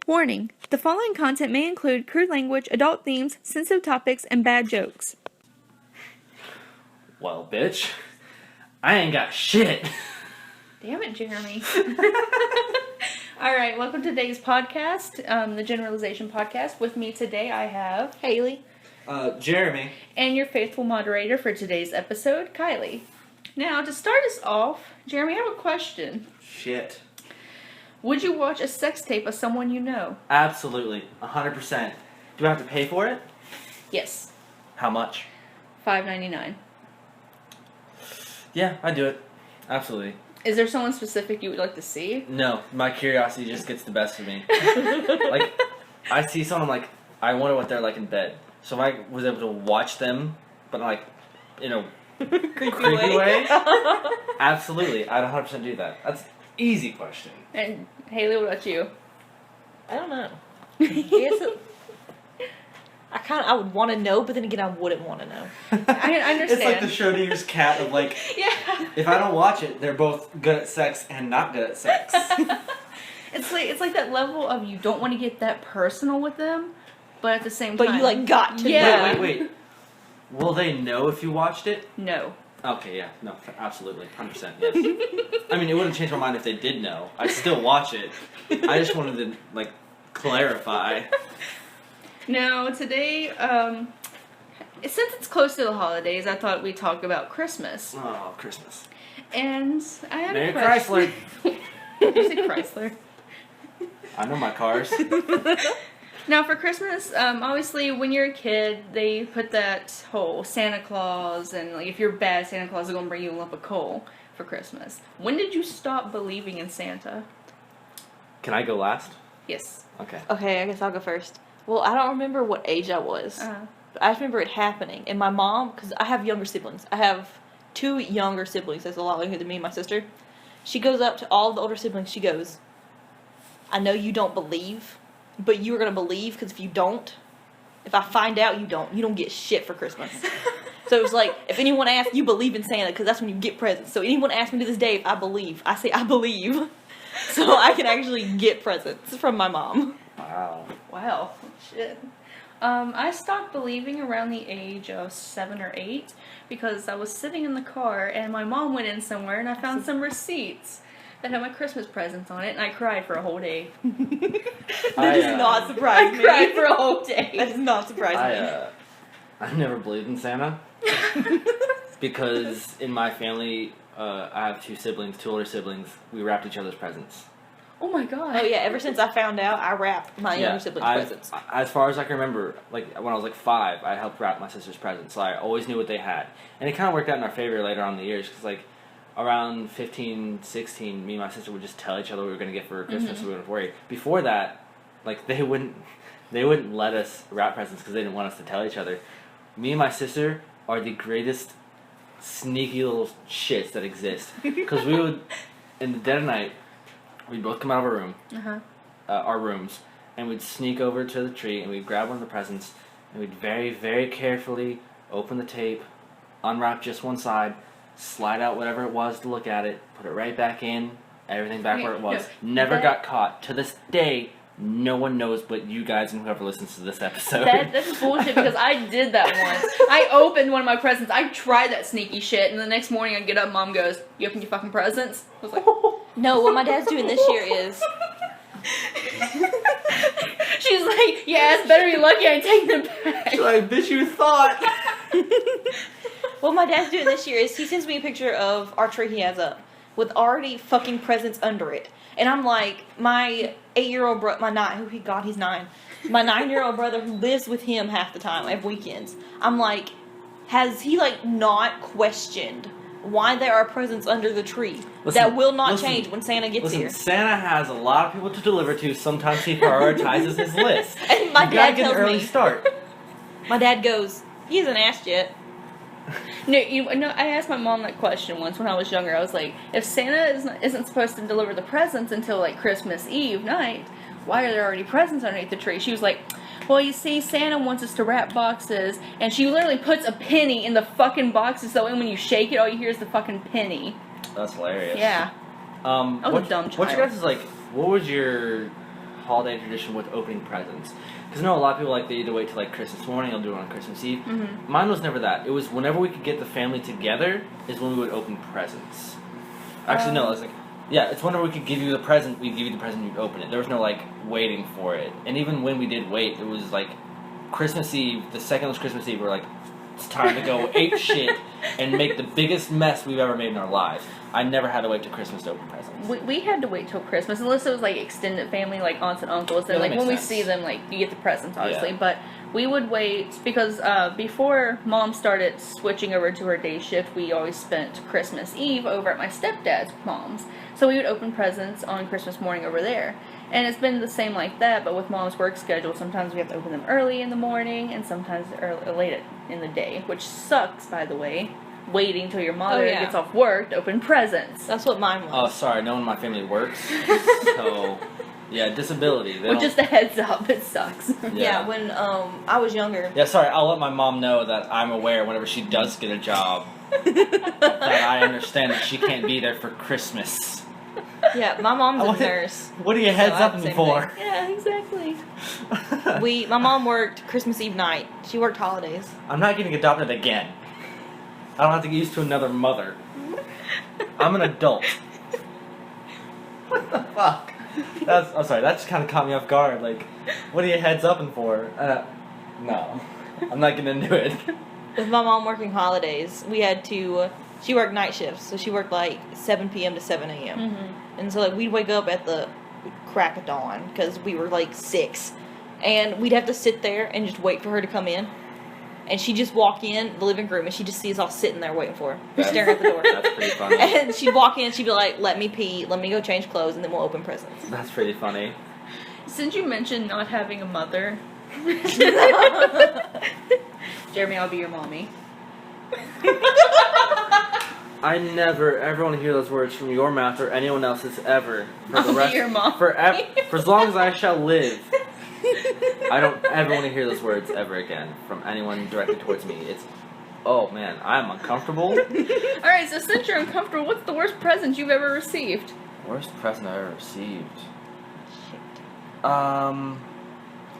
Warning: the following content may include crude language, adult themes, sensitive topics, and bad jokes. Well, bitch, I ain't got shit. Damn it, Jeremy. Alright, welcome to today's podcast, the Generalization podcast. With me today I have Haley. Jeremy. And your faithful moderator for today's episode, Kylie. Now, to start us off, Jeremy, I have a question. Shit. Would you watch a sex tape of someone you know? Absolutely. 100%. Do I have to pay for it? Yes. How much? $5.99. Yeah, I do it. Absolutely. Is there someone specific you would like to see? No, my curiosity just gets the best of me. Like, I see someone, I'm like, I wonder what they're like in bed. So if I was able to watch them, but like, in a creepy way, absolutely, I'd 100% do that. That's an easy question. And Haley, what about you? I don't know. I would want to know, but then again, I wouldn't want to know. I understand. It's like the Schrodinger's cat of like, yeah. If I don't watch it, they're both good at sex and not good at sex. It's like that level of you don't want to get that personal with them, but at the same time, But you like got to. Yeah. know. Wait. Will they know if you watched it? No. Okay, yeah, no, absolutely, 100%, yes. I mean, it wouldn't change my mind if they did know. I'd still watch it. I just wanted to, like, clarify. Now, today, since it's close to the holidays, I thought we'd talk about Christmas. Oh, Christmas. And I had Merry a question. Chrysler. Did you say Chrysler? I know my cars. Now, for Christmas, obviously, when you're a kid, they put that whole Santa Claus, and like if you're bad, Santa Claus is going to bring you a lump of coal for Christmas. When did you stop believing in Santa? Can I go last? Yes. Okay. Okay, I guess I'll go first. Well, I don't remember what age I was. But I just remember it happening. And my mom, because I have younger siblings. I have 2 younger siblings that's a lot younger than me and my sister. She goes up to all the older siblings. She goes, I know you don't believe, but you're going to believe because if you don't, if I find out you don't get shit for Christmas. So it was like, if anyone asks, you believe in Santa because that's when you get presents. So anyone asks me to this day if I believe, I say I believe. So I can actually get presents from my mom. Wow. Shit. I stopped believing around the age of 7 or 8 because I was sitting in the car and my mom went in somewhere and I found some receipts that had my Christmas presents on it and I cried for a whole day. That does not surprise me. I cried for a whole day. That does not surprise me. I never believed in Santa. Because in my family, I have 2 siblings, 2 older siblings. We wrapped each other's presents. Oh my god. Oh yeah, ever since I found out, I wrapped my younger siblings' presents. As far as I can remember, like when I was like 5, I helped wrap my sister's presents, so I always knew what they had. And it kind of worked out in our favor later on in the years, because like around 15, 16, me and my sister would just tell each other what we were going to get for Christmas, so we wouldn't worry. Before that, like they wouldn't let us wrap presents because they didn't want us to tell each other. Me and my sister are the greatest sneaky little shits that exist, because we would, in the dead of night, we'd both come out of our rooms, and we'd sneak over to the tree, and we'd grab one of the presents, and we'd very, very carefully open the tape, unwrap just one side, slide out whatever it was to look at it, put it right back in, everything back where it was. Never got caught. To this day, no one knows but you guys and whoever listens to this episode. That's bullshit because I did that once. I opened one of my presents. I tried that sneaky shit, and the next morning I get up, Mom goes, "You opened your fucking presents?" I was like, no, what my dad's doing this year is... She's like, yeah, it's better be lucky I take them back. She's like, bitch, you thought. What my dad's doing this year is he sends me a picture of our tree he has up with already fucking presents under it. And I'm like, my 8-year-old brother, he's 9. My 9-year-old brother who lives with him half the time, I have weekends. I'm like, has he like not questioned why there are presents under the tree that will not change when Santa gets here? Santa has a lot of people to deliver to. Sometimes he prioritizes his list. And my dad tells an early start. My dad goes, he hasn't asked yet. No, I asked my mom that question once when I was younger. I was like, if Santa isn't supposed to deliver the presents until like Christmas Eve night, why are there already presents underneath the tree? She was like, well, you see, Santa wants us to wrap boxes, and she literally puts a penny in the fucking boxes, so when you shake it, all you hear is the fucking penny. That's hilarious. Yeah. I was a dumb child. What's your guys' like? What was your holiday tradition with opening presents. Because I know a lot of people like they either wait till like Christmas morning or do it on Christmas Eve. Mm-hmm. Mine was never that. It was whenever we could get the family together is when we would open presents. Actually, no, it's like, yeah, it's whenever we could give you the present, we'd give you the present, you'd open it. There was no like waiting for it. And even when we did wait, it was like Christmas Eve, the second was Christmas Eve, we're like, it's time to go ape shit and make the biggest mess we've ever made in our lives. I never had to wait till Christmas to open presents. We had to wait till Christmas, unless it was like extended family, like aunts and uncles. And Yeah, like that when makes we sense. see them, like you get the presents, obviously. Yeah. But we would wait because before Mom started switching over to her day shift, we always spent Christmas Eve over at my stepdad's mom's. So we would open presents on Christmas morning over there. And it's been the same like that, but with Mom's work schedule, sometimes we have to open them early in the morning and sometimes late in the day, which sucks, by the way. Waiting till your mother gets off work to open presents. That's what mine was. Oh, sorry, no one in my family works. So, yeah, disability. Well, just a heads up, it sucks. Yeah, when I was younger. Yeah, sorry, I'll let my mom know that I'm aware whenever she does get a job that I understand that she can't be there for Christmas. Yeah, my mom's a What- nurse. What are you heads I have up the same for? Yeah, exactly. My mom worked Christmas Eve night. She worked holidays. I'm not getting adopted again. I don't have to get used to another mother. I'm an adult. What the fuck? I'm sorry, that just kind of caught me off guard. Like, what are you heads upping for? No. I'm not getting into it. With my mom working holidays, we had to. She worked night shifts, so she worked like 7 p.m. to 7 a.m. Mm-hmm. And so like we'd wake up at the crack of dawn because we were like 6, and we'd have to sit there and just wait for her to come in. And she'd just walk in the living room, and she'd just see us all sitting there waiting for her, staring at the door. That's pretty funny. And she'd walk in, she'd be like, "Let me pee, let me go change clothes, and then we'll open presents." That's pretty funny. Since you mentioned not having a mother, Jeremy, I'll be your mommy. I never ever want to hear those words from your mouth or anyone else's ever. For I'll be your mom. For as long as I shall live. I don't ever want to hear those words ever again from anyone directed towards me. It's, oh man, I'm uncomfortable. Alright, so since you're uncomfortable, what's the worst present you've ever received? Worst present I ever received. Shit. I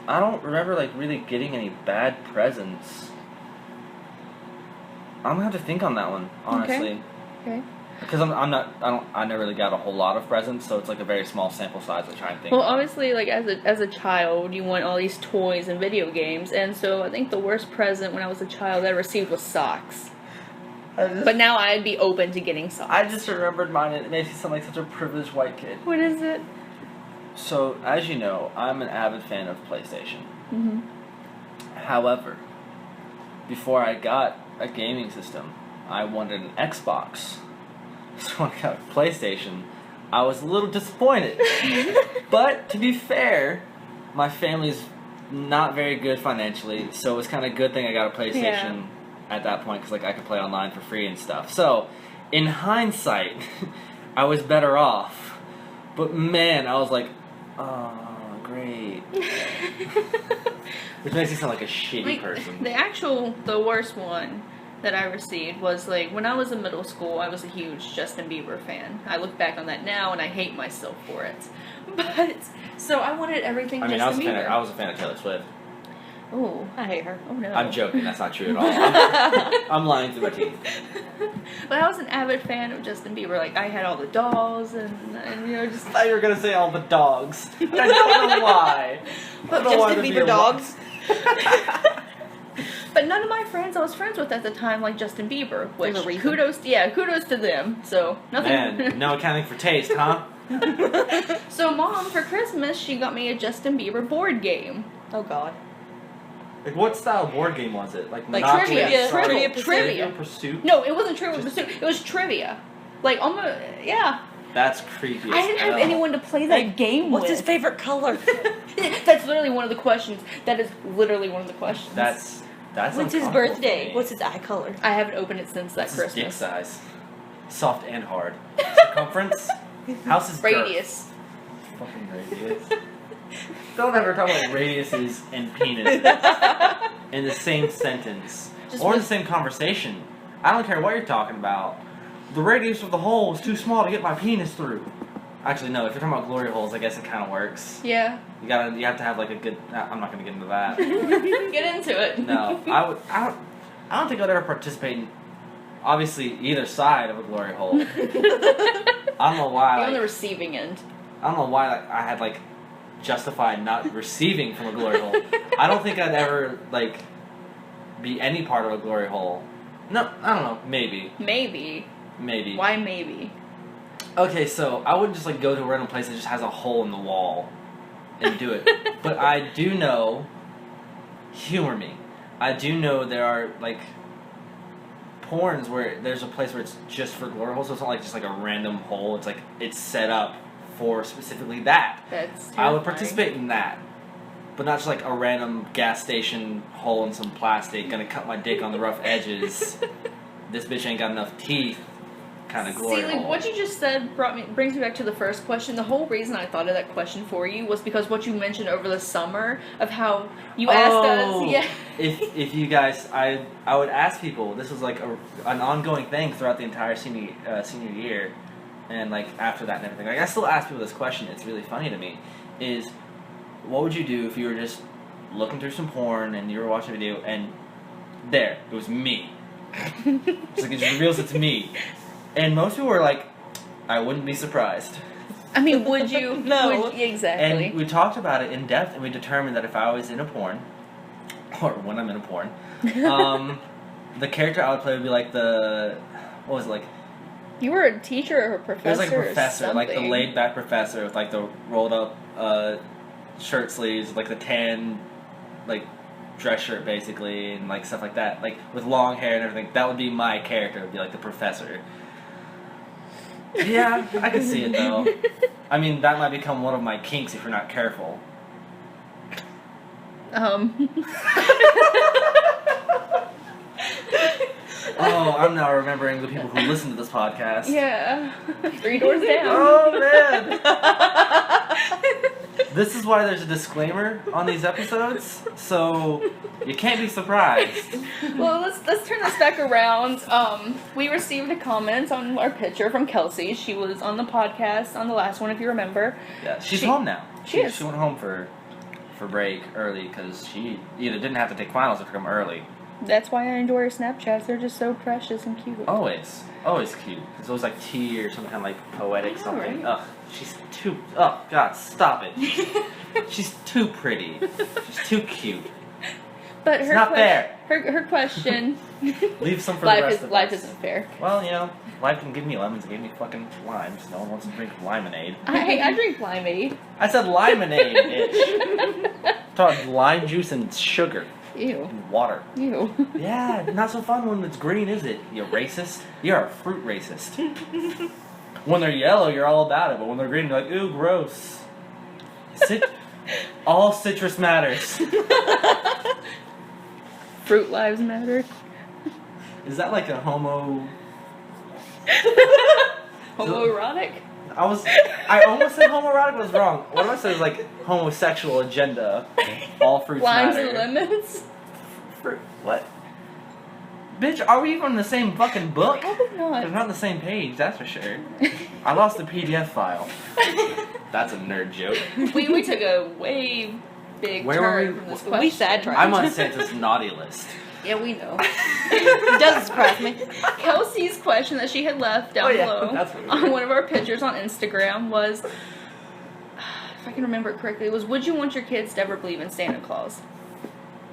don't remember like really getting any bad presents. I'm gonna have to think on that one, honestly. Okay. Because I never really got a whole lot of presents, so it's like a very small sample size to try and think. Well, about. obviously, like as a child, you want all these toys and video games, and so I think the worst present when I was a child I received was socks. But now I'd be open to getting socks. I just remembered mine, and it makes me sound like such a privileged white kid. What is it? So, as you know, I'm an avid fan of PlayStation. Mm-hmm. However, before I got a gaming system, I wanted an Xbox. So when I got a PlayStation, I was a little disappointed. But, to be fair, my family's not very good financially, so it was kind of a good thing I got a PlayStation at that point, because like, I could play online for free and stuff. So, in hindsight, I was better off. But man, I was like, oh, great. Which makes me sound like a shitty person. The worst one that I received was like when I was in middle school, I was a huge Justin Bieber fan. I look back on that now and I hate myself for it. But so I wanted everything I mean, Justin Bieber. I was a fan of Taylor Swift. Oh, I hate her. Oh no. I'm joking, that's not true at all. I'm lying through my teeth. But I was an avid fan of Justin Bieber. Like I had all the dolls and you know just. I thought you were gonna say all the dogs. I don't know why. But I don't know why Justin there'd be Bieber a dogs. But none of my friends I was friends with at the time like Justin Bieber, which There's a reason. kudos to them. So nothing. Man, no accounting for taste, huh? So Mom, for Christmas, she got me a Justin Bieber board game. Oh God. Like, what style board game was it? Like Monopoly, trivia, Trivia, Pursuit. Trivia. Pursuit? No, it wasn't Trivial Pursuit. It was trivia. Like almost, yeah. That's creepy. I didn't have anyone to play that game What's with. his favorite color? That's literally one of the questions. That is literally one of the questions. That's What's his uncomfortable birthday? for me. What's his eye color? I haven't opened it since that What's his dick Christmas. size? Soft and hard. Circumference? How's his girth? Radius. Fucking radius. Don't ever talk about radiuses and penis in the same sentence. Just or in with- the same conversation. I don't care what you're talking about. The radius of the hole is too small to get my penis through. Actually, no. If you're talking about glory holes, I guess it kind of works. Yeah. You have to have like a good. I'm not gonna get into that. Get into it. No, I don't think I'd ever participate in, obviously, either side of a glory hole. I don't know why. You're on the receiving end. I don't know why I had like justified not receiving from a glory hole. I don't think I'd ever like be any part of a glory hole. No, I don't know. Maybe. Maybe. Why maybe? Okay, so I wouldn't just like go to a random place that just has a hole in the wall and do it. But I do know, humor me, I do know there are like porns where there's a place where it's just for glory holes, so it's not like just like a random hole. It's like it's set up for specifically that. That's terrifying. I would participate in that. But not just like a random gas station hole in some plastic, gonna cut my dick on the rough edges. This bitch ain't got enough teeth. Kind of glory See, like, hole. what you just said brings me back to the first question. The whole reason I thought of that question for you was because what you mentioned over the summer of how you asked us. Yeah. If you guys, I would ask people. This was like an ongoing thing throughout the entire senior year, and like after that and everything. Like I still ask people this question. It's really funny to me. Is what would you do if you were just looking through some porn and you were watching a video and there it was me. It's like it just reveals it's me. And most people were like, I wouldn't be surprised. I mean, would you? No. Exactly. And we talked about it in depth, and we determined that if I was in a porn, or when I'm in a porn, the character I would play would be like what was it, like? You were a teacher or a professor? It was like a professor, or like the something. laid-back professor with like the rolled-up shirt sleeves, like the tan, like dress shirt basically, and like stuff like that, like with long hair and everything. That would be my character. It would be like the professor. Yeah, I can see it though. I mean, that might become one of my kinks if you're not careful. Oh, I'm now remembering the people who listen to this podcast. Yeah. 3 doors down. Oh man. This is why there's a disclaimer on these episodes, so you can't be surprised. Well, let's turn this back around. We received a comment on our picture from Kelsey. She was on the podcast on the last one, if you remember. Yeah, she's home now. She is. She went home for break early because she either didn't have to take finals or come early. That's why I enjoy her Snapchats. They're just so precious and cute. Always cute. It's always like tea or some kind of like poetic something. Right. Ugh, she's too. Oh God, stop it. She's too pretty. She's too cute. But It's not fair. Her question. Leave some for the rest of us. Life isn't fair. Well, you know, life didn't give me lemons, it gave me fucking limes. No one wants to drink limonade. I drink limeade. I said limonade, bitch. Talking lime juice and sugar. Ew. And water. Ew. Yeah, not so fun when it's green, is it? You racist. You're a fruit racist. When they're yellow, you're all about it, but when they're green, you're like, ooh, gross. All citrus matters. Fruit lives matter. Is that like a homo... Homoerotic? I almost said homoerotic, but I was wrong. What I said is like homosexual agenda. All fruits Limes matter. and lemons? Fruit. What? Bitch, are we even in the same fucking book? Probably not. We're not on the same page, that's for sure. I lost the PDF file. That's a nerd joke. We took a way big Where were turn we? from this We question. sidetracked. I'm on Santa's naughty list. Yeah, we know. It doesn't surprise me. Kelsey's question that she had left down below that's what it on was. one of our pictures on Instagram was, if I can remember it correctly, was would you want your kids to ever believe in Santa Claus?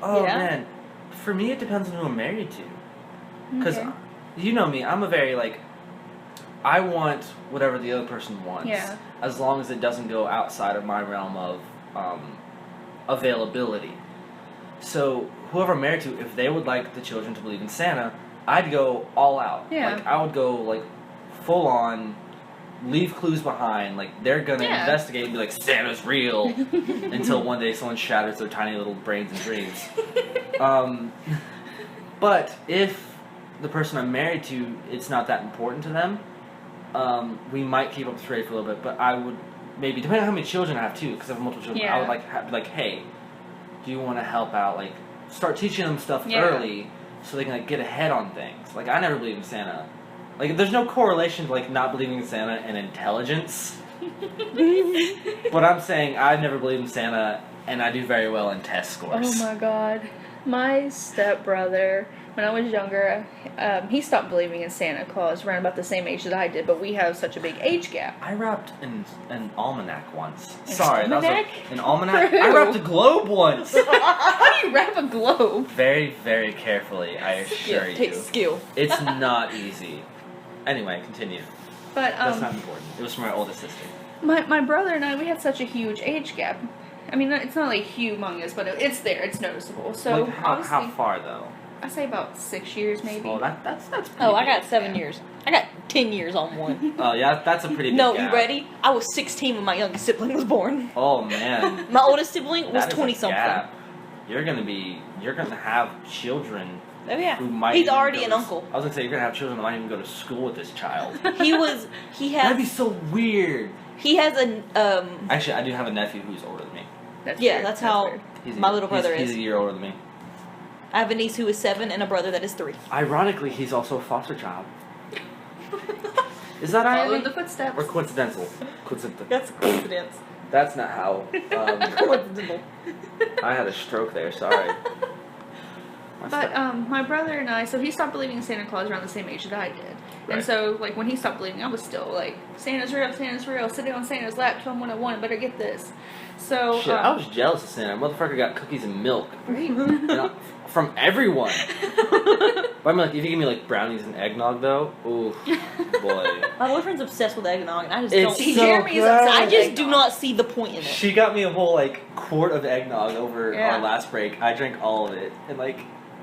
Oh Yeah? man, for me it depends on who I'm married to. Because Okay. you know me, I'm a very like, I want whatever the other person wants. Yeah. As long as it doesn't go outside of my realm of availability. So whoever I'm married to, if they would like the children to believe in Santa, I'd go all out. Yeah. Like I would go like full on, leave clues behind. Like they're gonna Yeah. investigate and be like Santa's real until one day someone shatters their tiny little brains and dreams. But if the person I'm married to, it's not that important to them, we might keep up the trade for a little bit. But I would maybe, depending on how many children I have too, because I have multiple children, I Yeah. would be like, hey, do you want to help out? Like, start teaching them stuff Yeah. early so they can like get ahead on things. Like, I never believed in Santa. Like, there's no correlation to like not believing in Santa and intelligence. But I'm saying I've never believed in Santa, and I do very well in test scores. Oh my god. My stepbrother, when I was younger, he stopped believing in Santa Claus around about the same age that I did, but we have such a big age gap. I wrapped an almanac once. An Sorry, almanac? that was an almanac. For who? I wrapped a globe once. How do you wrap a globe? Very, very carefully, I assure you. Takes skill. It's not easy. Anyway, continue. But That's not important. It was for my oldest sister. my brother and I, we had such a huge age gap. I mean, it's not like humongous, but it's there. It's noticeable. So Like, how far though? I say about 6 years, maybe. Oh, that's pretty Oh, I got big. 7 years. I got 10 years on one. Oh yeah, that's a pretty big No, gap. you ready? I was 16 when my youngest sibling was born. Oh man. My oldest sibling was That is a 20 something. gap. You're gonna have children Oh yeah, who might he's even already go an to- uncle. I was gonna say you're gonna have children that might even go to school with this child. He That'd be so weird. has a Actually, I do have a nephew who's older than me. That's yeah, weird. that's how weird. my little brother He's is. a year older than me. I have a niece who is 7 and a brother that is 3. Ironically, he's also a foster child. Is that Follow irony? in the footsteps. Or coincidental? Coincidental. That's a coincidence. That's not how. Coincidental. I had a stroke there. Sorry. But my brother and I, so he stopped believing in Santa Claus around the same age that I did. Right. And so, like, when he stopped believing, I was still like, Santa's real, sitting on Santa's lap, tell him what I want, better get this. So, Shit, I was jealous of Santa. Motherfucker got cookies and milk. From everyone. But I mean, like, if you give me, like, brownies and eggnog, though, ooh, boy. My boyfriend's obsessed with eggnog, and I just It's don't. so Jeremy's good. upset I with just eggnog. do not see the point in it. She got me a whole, like, quart of eggnog over Yeah. our last break. I drank all of it in, like,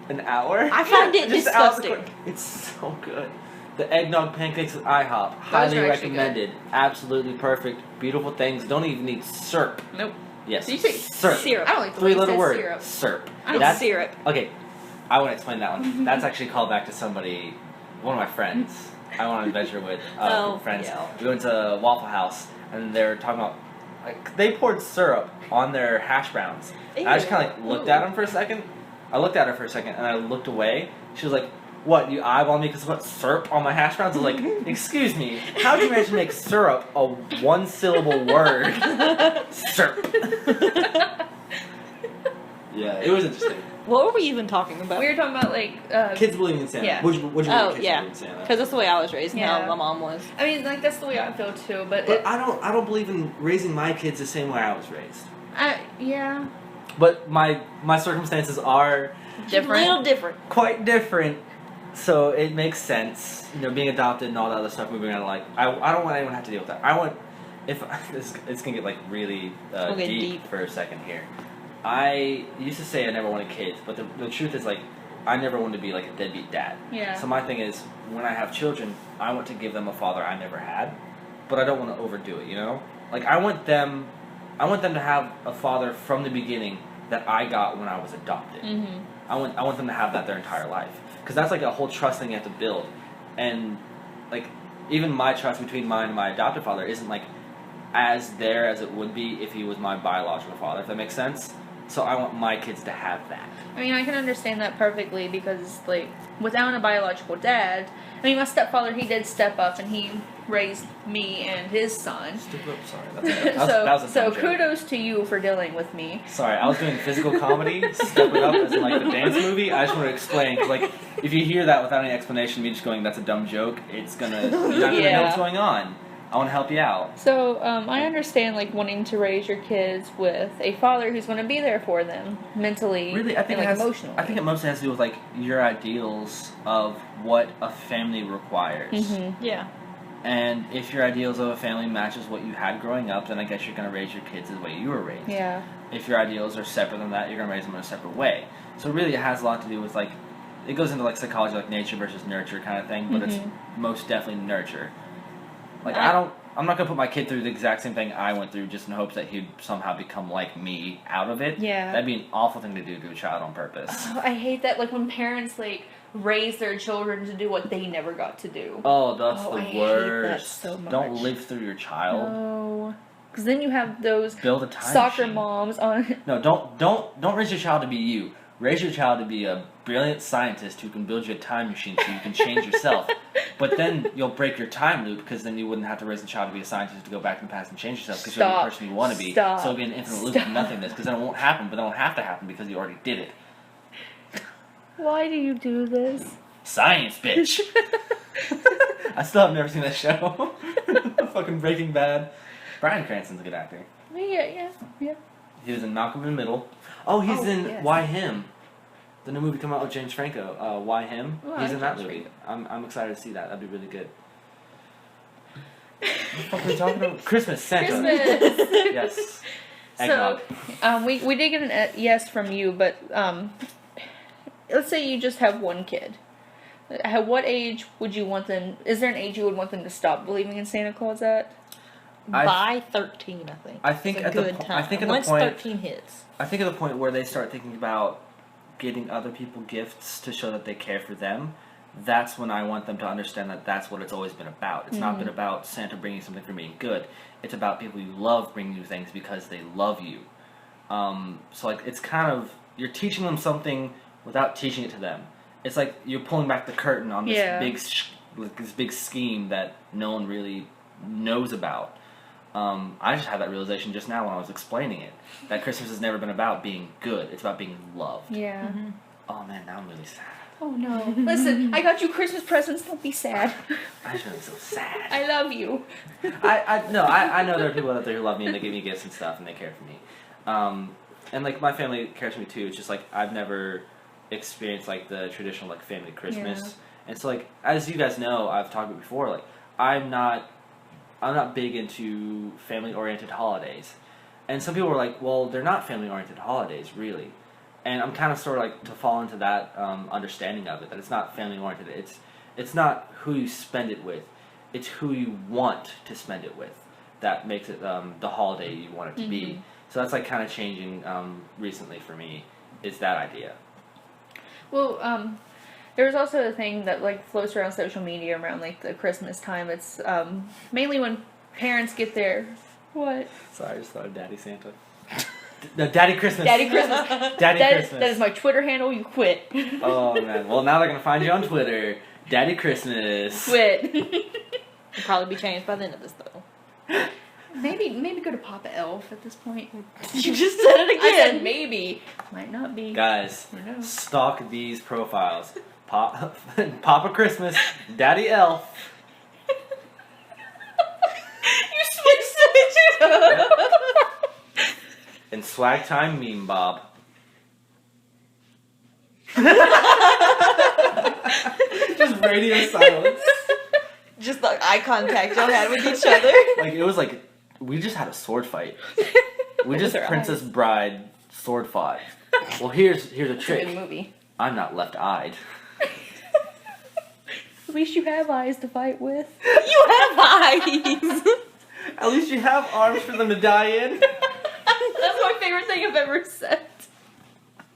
an hour. I find it Just out the disgusting. quart. It's so good. The eggnog pancakes at IHOP, Those highly are actually recommended. Absolutely perfect. Beautiful things. Don't even need syrup. Nope. Yes. Did you say syrup? syrup? I don't like the way you 3-letter said word. syrup. Syrup. I don't It's syrup. Okay, I want to explain that one. That's actually called back to somebody, one of my friends. I went on an adventure with Oh, friends. yeah. We went to Waffle House, and they were talking about, like, they poured syrup on their hash browns. And I just kind of like looked at them for a second. I looked at her for a second, and I looked away. She was like, "What? You eyeball me because I put syrup on my hash browns?" I was like, "Excuse me, how did you manage to make syrup a one-syllable word?" Syrup. Yeah, it was interesting. What were we even talking about? We were talking about, like, Kids believing in Santa. Yeah. Would you Oh kids yeah, believe in Santa? because that's the way I was raised. And Yeah. how my mom was. I mean, like, that's the way I feel too, but, But I don't believe in raising my kids the same way I was raised. yeah. But my circumstances are Different. Little different. quite different, so it makes sense. You know, being adopted and all that other stuff, moving on. Like, I don't want anyone to have to deal with that. I want, if it's gonna get like really gonna get deep deep. for a second here. I used to say I never wanted kids, but the truth is, like, I never wanted to be like a deadbeat dad. Yeah. So my thing is, when I have children, I want to give them a father I never had, but I don't want to overdo it. You know, like I want them to have a father from the beginning that I got when I was adopted. Mm-hmm. I want them to have that their entire life, because that's like a whole trust thing you have to build, and like even my trust between mine and my adopted father isn't like as there as it would be if he was my biological father. If that makes sense. So I want my kids to have that. I mean, I can understand that perfectly because, like, without a biological dad, I mean, my stepfather, he did step up and he raised me and his son. Sorry, that was a So dumb joke. kudos to you for dealing with me. Sorry, I was doing physical comedy, stepping up as in like the dance movie. I just want to explain, 'cause, like, if you hear that without any explanation, me just going, "That's a dumb joke," you're not gonna know Yeah. what's going on. I want to help you out. So, I understand, like, wanting to raise your kids with a father who's going to be there for them mentally Really, I think and, it like, has, emotionally. I think it mostly has to do with like your ideals of what a family requires. Mm-hmm. Yeah. And if your ideals of a family matches what you had growing up, then I guess you're going to raise your kids the way you were raised. Yeah. If your ideals are separate than that, you're going to raise them in a separate way. So really, it has a lot to do with, like, it goes into like psychology, like nature versus nurture kind of thing, but it's most definitely nurture. Like, I'm not going to put my kid through the exact same thing I went through just in hopes that he'd somehow become like me out of it. Yeah. That'd be an awful thing to do to a child on purpose. Oh, I hate that, like, when parents, like, raise their children to do what they never got to do. Oh, that's Oh, the I hate worst. that so much. Don't live through your child. No. Because then you have those Build a time soccer machine. moms on... No, don't raise your child to be you. raise your child to be a brilliant scientist who can build you a time machine so you can change yourself. But then you'll break your time loop because then you wouldn't have to raise a child to be a scientist to go back in the past and change yourself because you're the person you want to be. So it'll be an infinite loop of nothingness because then it won't happen, but then it'll have to happen because you already did it. Why do you do this? Science, bitch! I still have never seen that show. Fucking Breaking Bad. Bryan Cranston's a good actor. Yeah. He was in Malcolm in the Middle. Oh, he's in yes. Why Him? The new movie coming out with James Franco. Why Him? Oh, He's in that James movie. Franco. I'm excited to see that. That'd be really good. What the fuck are we talking about? Christmas, Santa. Christmas! Yes. Eggnog. So, we did get an yes from you, but let's say you just have one kid. At what age would you want them... Is there an age you would want them to stop believing in Santa Claus at? By 13, I think. I think it's at a the good po- time. I think at Once the point 13 hits. I think at the point where they start thinking about getting other people gifts to show that they care for them, that's when I want them to understand that that's what it's always been about. It's not been about Santa bringing something for being good. It's about people you love bringing you things because they love you. So like it's kind of you're teaching them something without teaching it to them. It's like you're pulling back the curtain on this big scheme that no one really knows about. I just had that realization just now when I was explaining it. That Christmas has never been about being good. It's about being loved. Yeah. Mm-hmm. Oh man, now I'm really sad. Oh no. Listen, I got you Christmas presents. Don't be sad. I just feel so sad. I love you. I know there are people out there who love me and they give me gifts and stuff and they care for me. And like my family cares for me too. It's just like I've never experienced like the traditional like family Christmas. Yeah. And so like as you guys know, I've talked about before, like I'm not big into family-oriented holidays. And some people were like, well, they're not family-oriented holidays, really. And I'm kind of sort of like to fall into that understanding of it, that it's not family-oriented. It's not who you spend it with. It's who you want to spend it with that makes it the holiday you want it to be. So that's like kind of changing recently for me, is that idea. Well, there's also a thing that like floats around social media around like the Christmas time. It's mainly when parents get their what? Sorry, I just thought of Daddy Santa. No, Daddy Christmas. Daddy Christmas. Christmas. That is my Twitter handle. You quit. Oh man. Well, now they're gonna find you on Twitter. Daddy Christmas. Quit. It'll probably be changed by the end of this though. Maybe go to Papa Elf at this point. You just said it I again. said maybe. Might not be. Guys, Who knows? stalk these profiles. Papa Christmas, Daddy Elf. You switched it. And Swag Time Meme Bob. Just radio silence. Just the eye contact y'all had with each other. Like it was like we just had a sword fight. We just With our Princess eyes. Bride sword fought. Well, here's a It's a trick. good movie. I'm not left-eyed. At least you have eyes to fight with. You have eyes. At least you have arms for them to die in. That's my favorite thing I've ever said.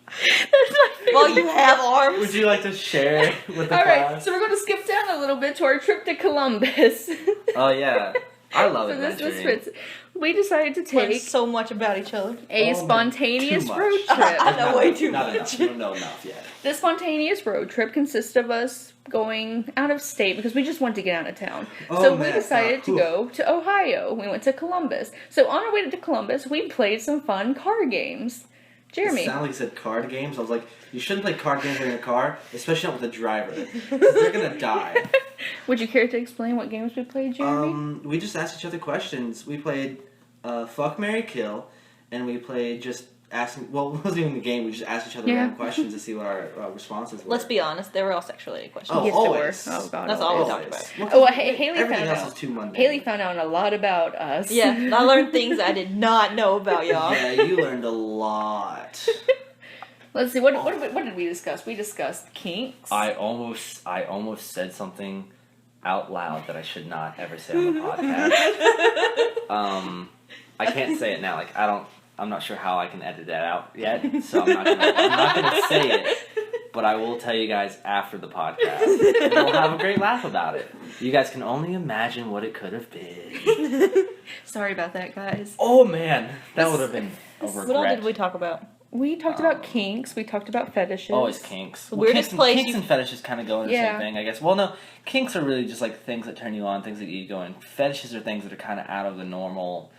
That's my favorite. Well, you have arms. Would you like to share with the All right, class? so we're going to skip down a little bit to our trip to Columbus. Oh yeah, I love So this adventuring. fits. We decided to Learn take so much about each other. a Oh, spontaneous too much. road I trip. know way too Not much. enough. We don't know enough yet. This spontaneous road trip consists of us going out of state because we just wanted to get out of town. Oh, So we man, decided to oof. go to Ohio. We went to Columbus. So on our way to Columbus, we played some fun card games. Jeremy. It sounded like you said card games. I was like, you shouldn't play card games in your car, especially not with a driver. 'Cause they're gonna die. Would you care to explain what games we played, Jeremy? We just asked each other questions. We played Fuck, Marry, Kill, and we played just asking. Well, it wasn't even the game. We just asked each other Yeah. random questions to see what our responses were. Let's be honest, they were all sex-related questions. Oh, Yes, they were. always. Oh, God. That's all we Always. talked about. Well, Oh, well, Haley everything found else out. is too mundane. Haley found out a lot about us. Yeah, I learned things I did not know about y'all. Yeah, you learned a lot. Let's see. What did we discuss? We discussed kinks. I almost said something out loud that I should not ever say on the podcast. I can't say it now. Like I'm not sure how I can edit that out yet, so I'm not gonna say it. But I will tell you guys after the podcast, and we'll have a great laugh about it. You guys can only imagine what it could have been. Sorry about that, guys. Oh man, that would have been a regret. What all did we talk about? We talked about kinks. We talked about fetishes. Always kinks. The weirdest place kinks and fetishes kind of go into the Yeah. same thing, I guess. Well, no, kinks are really just like things that turn you on, things that you go in. Fetishes are things that are kind of out of the normal,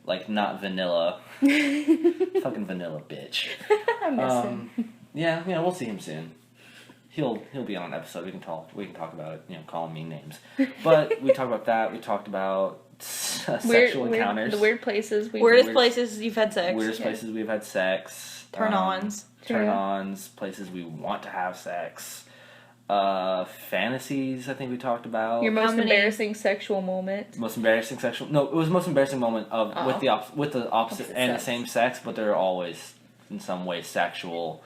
like not vanilla. Fucking vanilla bitch. I miss him. Yeah, we'll see him soon. He'll be on an episode. We can talk about it. Call him mean names. But we talked about that. We talked about sexual encounters. The weird places. Weirdest places you've had sex. Weirdest places we've had sex. Turn-ons. Turn-ons. Places we want to have sex. Fantasies, I think we talked about. Your most embarrassing sexual moment. Most embarrassing sexual... No, it was the most embarrassing moment with the opposite and sex. the same sex, but they're always, in some way, sexual.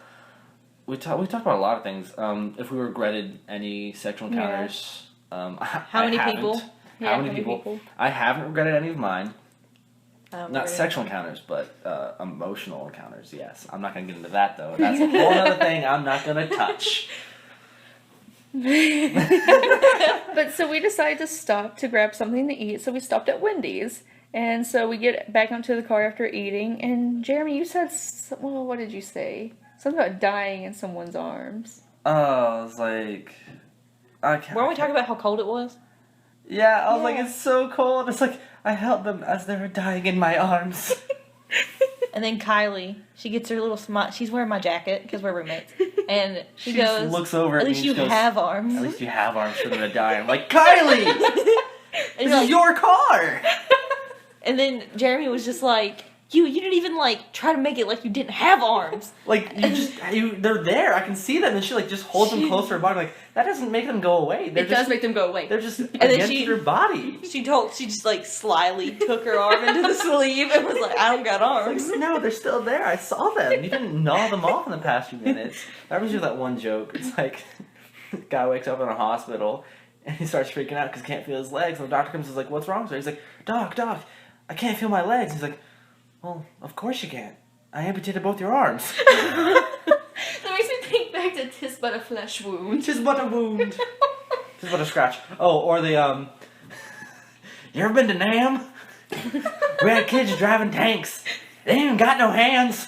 We talked about a lot of things. If we regretted any sexual encounters... How many people? How many people? I haven't regretted any of mine. Not sexual encounters, but emotional encounters, yes. I'm not going to get into that, though. That's a whole other thing I'm not going to touch. But so we decided to stop to grab something to eat, so we stopped at Wendy's. And so we get back onto the car after eating, and Jeremy, you said, well, what did you say? Something about dying in someone's arms. Oh, I was like... Weren't we talking about how cold it was? Yeah, I was like, it's so cold. It's like, I held them as they were dying in my arms. And then Kylie, she gets her little smile. She's wearing my jacket because we're roommates. And she goes, just looks over at at me least and you she goes, have arms. At least you have arms for them to die. I'm like, Kylie! And This is your car! And then Jeremy was just like, you didn't even like try to make it like you didn't have arms. Like, they're there. I can see them. And she like just holds them close to her body. Like, that doesn't make them go away. It does make them go away. They're just against your body. She just like slyly took her arm into the sleeve and was like, I don't got arms. Like, no, they're still there. I saw them. You didn't gnaw them off in the past few minutes. That reminds me of that one joke. It's like, the guy wakes up in a hospital and he starts freaking out because he can't feel his legs. And the doctor comes and is like, what's wrong, sir? He's like, Doc, I can't feel my legs. He's like, well, of course you can't. I amputated both your arms. That makes me think back to "'Tis but a flesh wound." 'Tis but a wound. 'Tis but a scratch. Oh, or the, you ever been to Nam? We had kids driving tanks. They ain't even got no hands.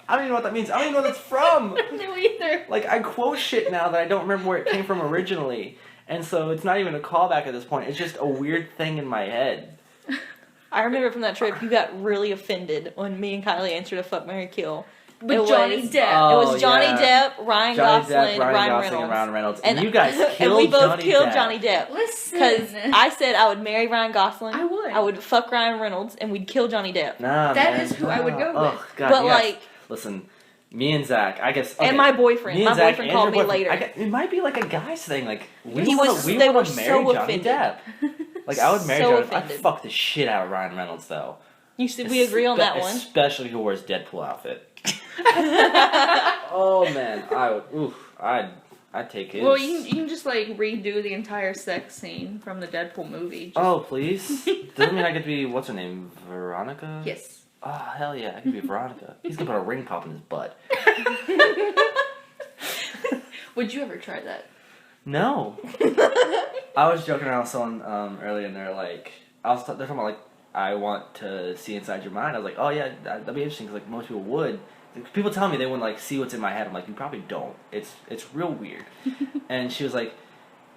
I don't even know what that means. I don't even know what it's from. No either. Like, I quote shit now that I don't remember where it came from originally. And so it's not even a callback at this point. It's just a weird thing in my head. I remember from that trip, you got really offended when me and Kylie answered a fuck, marry, kill. With Johnny Depp. It was Johnny Depp, Ryan Gosling, Ryan Reynolds. And you guys killed and we both Johnny killed Depp. Johnny Depp. Listen. Because I said I would marry Ryan Gosling. I would. I would fuck Ryan Reynolds, and we'd kill Johnny Depp. Nah, That man. is who I would go with. Oh, God, But, yes. like... Listen, me and Zach, I guess... Okay, and my boyfriend. me and My Zach boyfriend and called your me boyfriend, later. it might be like a guy's thing. Like, we They want were to marry so Johnny offended. Depp. Like, I would marry So Johnny. offended. I'd fuck the shit out of Ryan Reynolds, though. We agree on that one. Especially who wears Deadpool outfit. Oh man, I'd take his. Well, you can just like redo the entire sex scene from the Deadpool movie. Just... Oh please! Doesn't mean I get to be what's her name, Veronica? Yes. Oh hell yeah, I can be Veronica. He's gonna put a ring pop in his butt. Would you ever try that? No. I was joking around with someone earlier, and they're like, they're talking about like, I want to see inside your mind. I was like, oh yeah, that'd be interesting because like most people would. People tell me they want to like see what's in my head. I'm like, you probably don't. It's real weird. And she was like,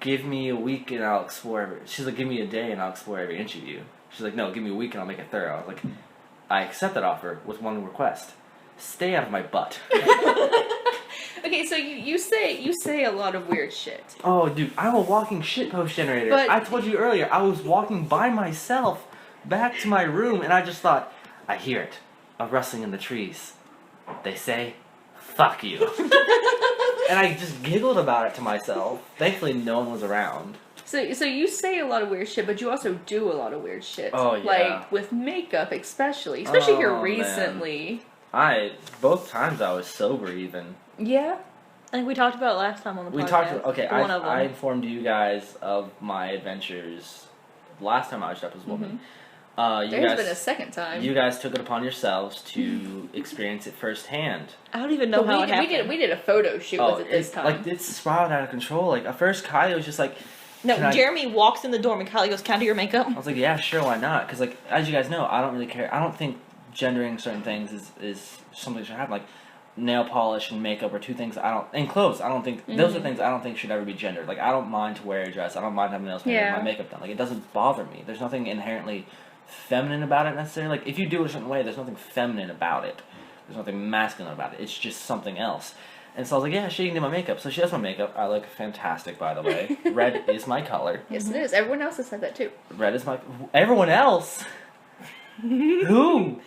give me a week and I'll explore every. She's like, give me a day and I'll explore every inch of you. She's like, no, give me a week and I'll make it thorough. I was like, I accept that offer with one request: stay out of my butt. Okay, so you say a lot of weird shit. Oh, dude, I'm a walking shitpost generator. But- I told you earlier, I was walking by myself back to my room, and I just thought, I hear it, a rustling in the trees. They say, fuck you. And I just giggled about it to myself. Thankfully, no one was around. So you say a lot of weird shit, but you also do a lot of weird shit. Oh, yeah. Like with makeup, especially here Oh, recently. Both times I was sober even. Yeah. I think we talked about it last time on the podcast. We talked, okay, One of them. I informed you guys of my adventures last time I was up as a woman. There's been a second time. You guys took it upon yourselves to experience it firsthand. I don't even know how it happened. We did a photo shoot with it this time. Like, it's spiraled out of control. Like, at first, Kylie was just like... No, Jeremy walks in the dorm and Kylie goes, can I do your makeup? I was like, yeah, sure, why not? Because, like, as you guys know, I don't really care. I don't think gendering certain things is something that should happen. Like nail polish and makeup are two things and clothes. I don't think those are things I don't think should ever be gendered. Like I don't mind to wear a dress. I don't mind having nails painted and my makeup done. Like it doesn't bother me. There's nothing inherently feminine about it necessarily. Like if you do it a certain way, there's nothing feminine about it. There's nothing masculine about it. It's just something else. And so I was like, yeah, she can do my makeup. So she does my makeup. I look fantastic, by the way. Red is my color. Yes, it is. Everyone else has said that too. Red is my... Everyone else? Who?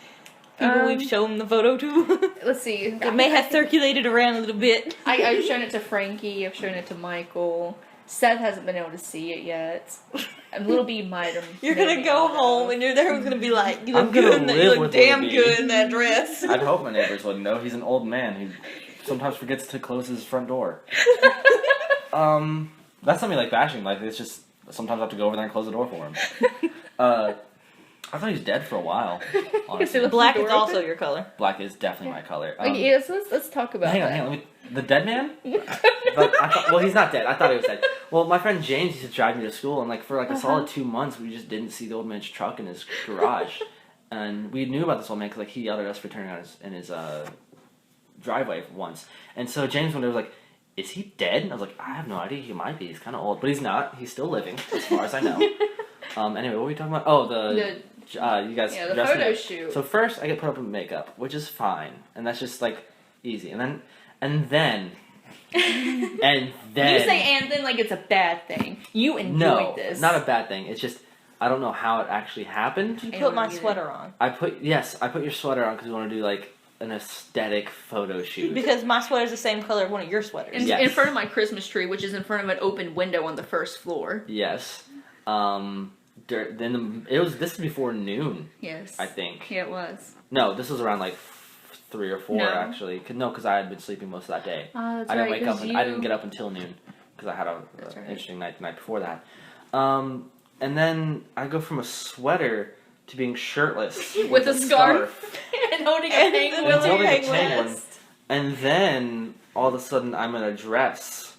People we've shown the photo to. Let's see. It may have circulated around a little bit. I've shown it to Frankie. I've shown it to Michael. Seth hasn't been able to see it yet. And Little B might have. You're gonna go home and everyone's gonna be like, you look I'm gonna good in that, you live look with damn Little B. good in that dress. I'd hope my neighbors wouldn't know. He's an old man who sometimes forgets to close his front door. That's not me like bashing. Like it's just sometimes I have to go over there and close the door for him. I thought he was dead for a while. Honestly. Black is also your color. Black is definitely my color. Yes, let's talk about hang on. The dead man? Well, he's not dead. I thought he was dead. Well, my friend James used to drive me to school, and like for like a solid 2 months, we just didn't see the old man's truck in his garage, and we knew about this old man because like he yelled at us for turning on in his driveway once, and so James one day was like, "Is he dead?" And I was like, "I have no idea. He might be. He's kind of old, but he's not. He's still living, as far as I know." Anyway, what were we talking about? Oh, you guys. Yeah, the photo shoot. So first, I get put up in makeup, which is fine, and that's just like easy, and then. And then. You say and then like it's a bad thing. You enjoyed this. No, not a bad thing. It's just, I don't know how it actually happened. You put my sweater on. I put your sweater on because we want to do like an aesthetic photo shoot. Because my sweater's the same color as one of your sweaters. In front of my Christmas tree, which is in front of an open window on the first floor. Yes. This was before noon. Yes. I think. Yeah, it was. No, this was around like 3 or 4 No. actually. No, because I had been sleeping most of that day. That's I didn't right, wake up. you... I didn't get up until noon because I had an right. interesting night the night before that. And then I go from a sweater to being shirtless with a scarf and holding a penguin. And then all of a sudden I'm in a dress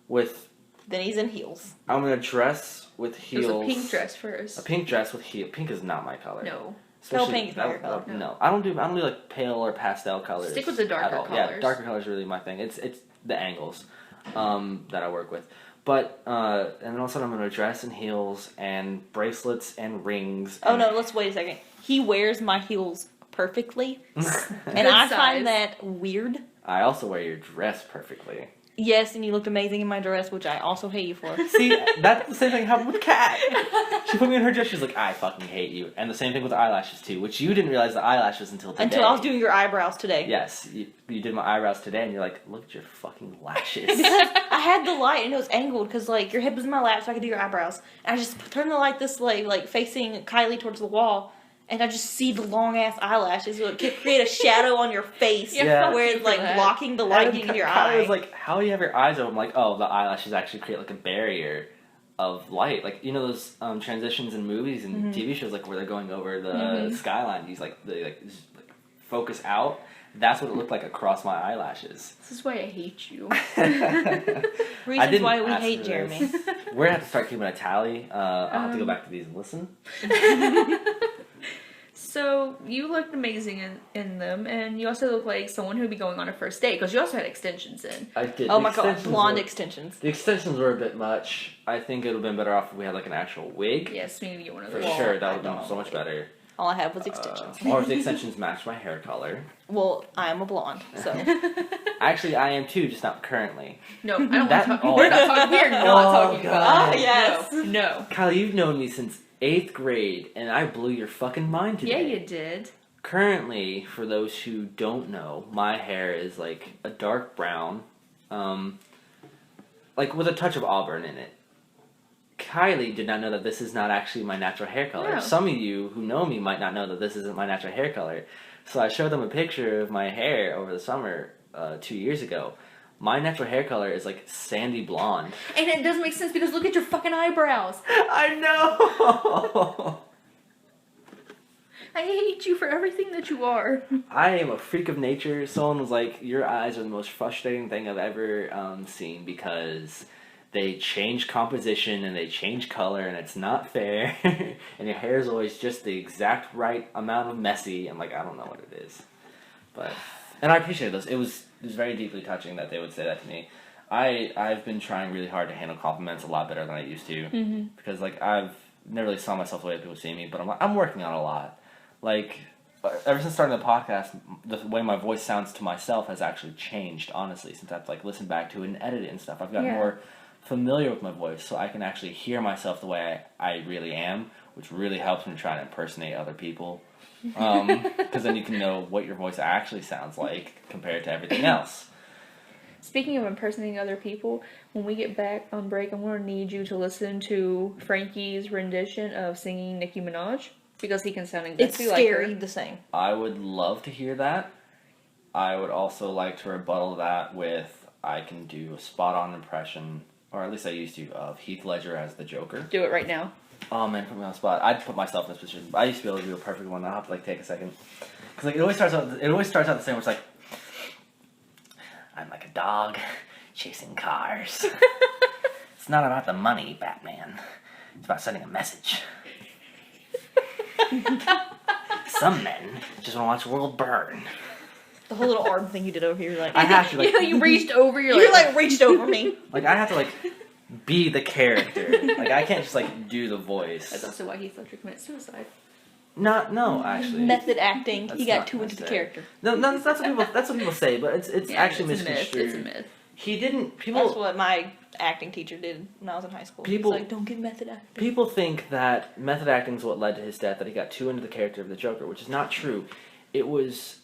with. Then he's in heels. I'm in a dress with heels. It was a pink dress first. A pink dress with heels. Pink is not my color. No. Pale pink is not your color. No, I don't do like pale or pastel colors. Stick with the darker colors. Yeah, darker colors are really my thing. It's the angles that I work with. But and then all of a sudden I'm in a dress and heels and bracelets and rings. Oh no, let's wait a second. He wears my heels perfectly, and I size. find that weird. I also wear your dress perfectly. Yes, and you looked amazing in my dress, which I also hate you for. See, that's the same thing happened with Kat. She put me in her dress. She's like, I fucking hate you. And the same thing with the eyelashes too, which you didn't realize the eyelashes until today. Until I was doing your eyebrows today. Yes, you did my eyebrows today, and you're like, look at your fucking lashes. Because I had the light and it was angled because like your head was in my lap, so I could do your eyebrows. And I just turned the light this way, like facing Kylie towards the wall. And I just see the long ass eyelashes. So it could create a shadow on your face, where it's like blocking the light getting into your eye. I was like, "How do you have your eyes open?" I'm like, "Oh, the eyelashes actually create like a barrier of light, like you know those transitions in movies and TV shows, like where they're going over the skyline. These they just focus out. That's what it looked like across my eyelashes. This is why I hate you. Reasons why we hate Jeremy. We're gonna have to start keeping a tally. I'll have to go back to these and listen. So, you looked amazing in them, and you also look like someone who would be going on a first date, because you also had extensions in. I did. Oh my god, blonde extensions. The extensions were a bit much. I think it would have been better off if we had like an actual wig. Yes, maybe get one of For those. sure, that would have been so much better. All I have was extensions. Or if the extensions match my hair color. Well, I am a blonde, so. Actually, I am too, just not currently. No, I don't want to talk. Oh. We're not talking about it. yes. No. Kylie, you've known me since 8th grade, and I blew your fucking mind today. Yeah, you did. Currently, for those who don't know, my hair is like a dark brown, like with a touch of auburn in it. Kylie did not know that this is not actually my natural hair color. No. Some of you who know me might not know that this isn't my natural hair color. So I showed them a picture of my hair over the summer 2 years ago. My natural hair color is like sandy blonde. And it doesn't make sense because look at your fucking eyebrows. I know! I hate you for everything that you are. I am a freak of nature. Someone was like, your eyes are the most frustrating thing I've ever seen because they change composition and they change color and it's not fair and your hair is always just the exact right amount of messy. I'm like, I don't know what it is. But, and I appreciate this. It was very deeply touching that they would say that to me. I've been trying really hard to handle compliments a lot better than I used to. Because, like, I've never really saw myself the way people see me, but I'm working on it a lot. Like, ever since starting the podcast, the way my voice sounds to myself has actually changed, honestly, since I've, like, listened back to it and edited it and stuff. I've gotten more familiar with my voice, so I can actually hear myself the way I really am, which really helps me try to impersonate other people. Because then you can know what your voice actually sounds like compared to everything else. Speaking of impersonating other people, when we get back on break, I'm going to need you to listen to Frankie's rendition of singing Nicki Minaj, because he can sound exactly like her. It's scary the same. I would love to hear that. I would also like to rebuttal that with, I can do a spot-on impression, or at least I used to, of Heath Ledger as the Joker. Do it right now. Oh man, put me on the spot. I'd put myself in this position. I used to be able to do a perfect one. I'll have to like take a second. Because like it always starts out the same. It's like, I'm like a dog chasing cars. It's not about the money, Batman. It's about sending a message. Some men just want to watch the world burn. The whole little arm thing you did over here, like I have to like You reached over. you're like reached over me. like I have to like be the character. Like I can't just like do the voice. That's also why Heath Ledger committed suicide. No, actually. Method acting. That's He got not too into the necessary. character. No, that's what people say, but it's actually it's misconstrued. It's a myth. He didn't. That's People what my acting teacher did when I was in high school. People- He's like, don't get method acting. people think that method acting is what led to his death. That he got too into the character of the Joker, which is not true. It was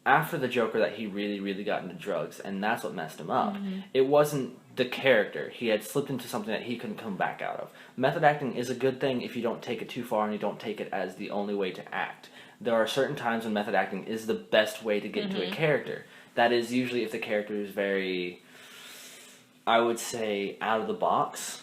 after the Joker that he really, really got into drugs, and that's what messed him up. It wasn't the character. He had slipped into something that he couldn't come back out of. Method acting is a good thing if you don't take it too far and you don't take it as the only way to act. There are certain times when method acting is the best way to get into a character. That is usually if the character is very, I would say, out of the box,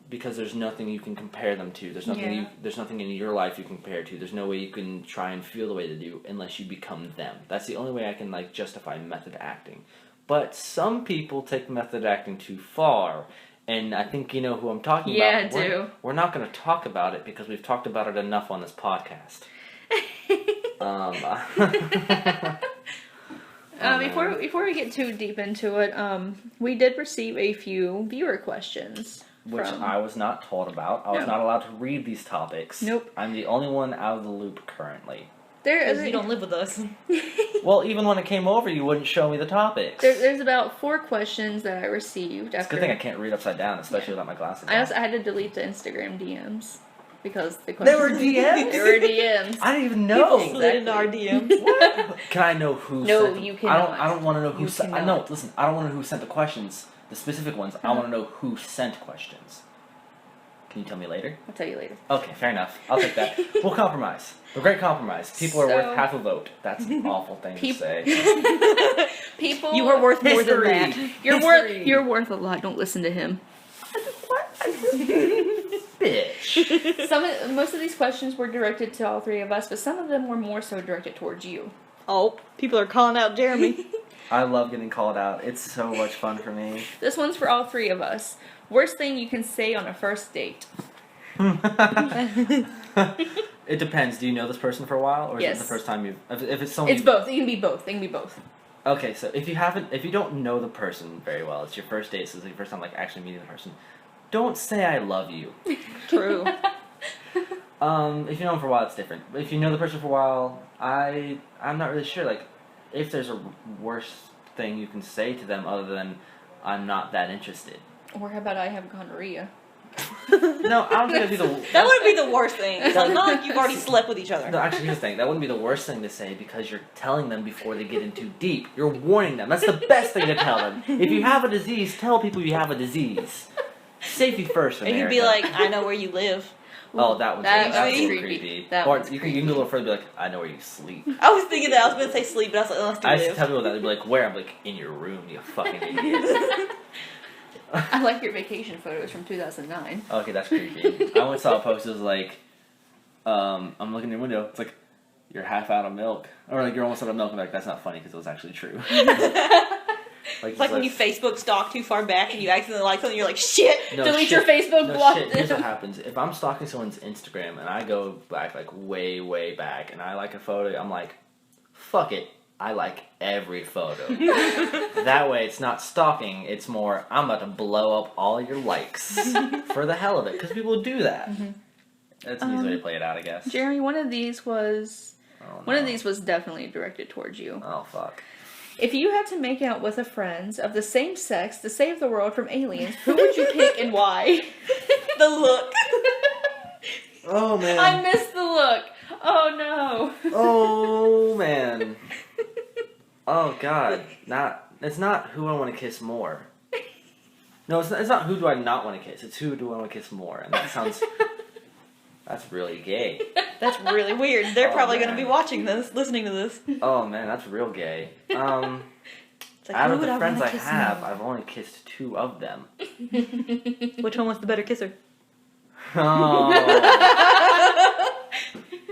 because there's nothing you can compare them to. There's nothing there's nothing in your life you can compare to. There's no way you can try and feel the way they do unless you become them. That's the only way I can like justify method acting. But some people take method acting too far, and I think you know who I'm talking about. Yeah, I do. We're not going to talk about it because we've talked about it enough on this podcast. Before we get too deep into it, we did receive a few viewer questions. Which I was not told about. I was not allowed to read these topics. Nope. I'm the only one out of the loop currently. Because you don't live with us. Well, even when it came over, you wouldn't show me the topics. There's about 4 questions that I received. It's a good thing I can't read upside down, especially without my glasses on. I had to delete the Instagram DMs because the They were questions... DMs? They were DMs. I didn't even know. People slid into our DMs. What? Can I know who No, sent them? you cannot. I don't want to know who You sent... cannot. No, listen, I don't want to know who sent the questions, the specific ones. I want to know who sent questions. Can you tell me later? I'll tell you later. Okay, fair enough. I'll take that. We'll compromise. The great compromise. People are worth half a vote. That's an awful thing to say. People... You are worth more than that. You're worth a lot. Don't listen to him. What? Bitch. Most of these questions were directed to all 3 of us, but some of them were more so directed towards you. Oh, people are calling out Jeremy. I love getting called out. It's so much fun for me. This one's for all 3 of us. Worst thing you can say on a first date. It depends. Do you know this person for a while, or is Yes. it the first time you've? If it's someone. It's both. It can be both. It can be both. Okay, so if you don't know the person very well, it's your first date, so it's your first time like actually meeting the person. Don't say I love you. True. If you know them for a while, it's different. But if you know the person for a while, I'm not really sure. Like, if there's a worse thing you can say to them other than I'm not that interested. Or how about I have gonorrhea? No, I don't think that'd be the. That wouldn't be the worst thing. It's like, not like you've already slept with each other. No, actually, here's the thing. That wouldn't be the worst thing to say because you're telling them before they get in too deep. You're warning them. That's the best thing to tell them. If you have a disease, tell people you have a disease. Safety first, And America. you'd be like, I know where you live. Oh, that would be That absolutely was creepy. creepy. That Or was you can go a little further and be like, I know where you sleep. I was thinking that. I was going to say sleep, but I was like, unless you I used to live. tell people that. They'd be like, where? I'm like, in your room, you fucking idiot. I like your vacation photos from 2009. Okay, that's creepy. I once saw a post that was like, I'm looking in your window. It's like, you're half out of milk. Or like, you're almost out of milk. I'm like, that's not funny because it was actually true. Like, It's like when you Facebook stalk too far back and you accidentally like something, you're like, shit! no, Delete shit. your Facebook, No block shit. Here's them. what happens. If I'm stalking someone's Instagram and I go back like way, way back and I like a photo, I'm like, fuck it. I like every photo. That way it's not stalking. It's more, I'm about to blow up all your likes for the hell of it. Because people do that. Mm-hmm. That's an easy way to play it out, I guess. Jeremy, one of these was Oh, one of no. these was definitely directed towards you. Oh, fuck. If you had to make out with a friend of the same sex to save the world from aliens, who would you pick and why? The look. Oh, man. I missed the look. Oh no. Oh, man. Oh, God. It's not who I want to kiss more. No, it's not who do I not want to kiss. It's who do I want to kiss more. And that sounds... That's really gay. That's really weird. They're Oh, probably going man. to be watching this, listening to this. Oh, man, that's real gay. It's like, Out who of would the I friends wanna I kiss have, more? I've only kissed 2 of them. Which one was the better kisser? Oh.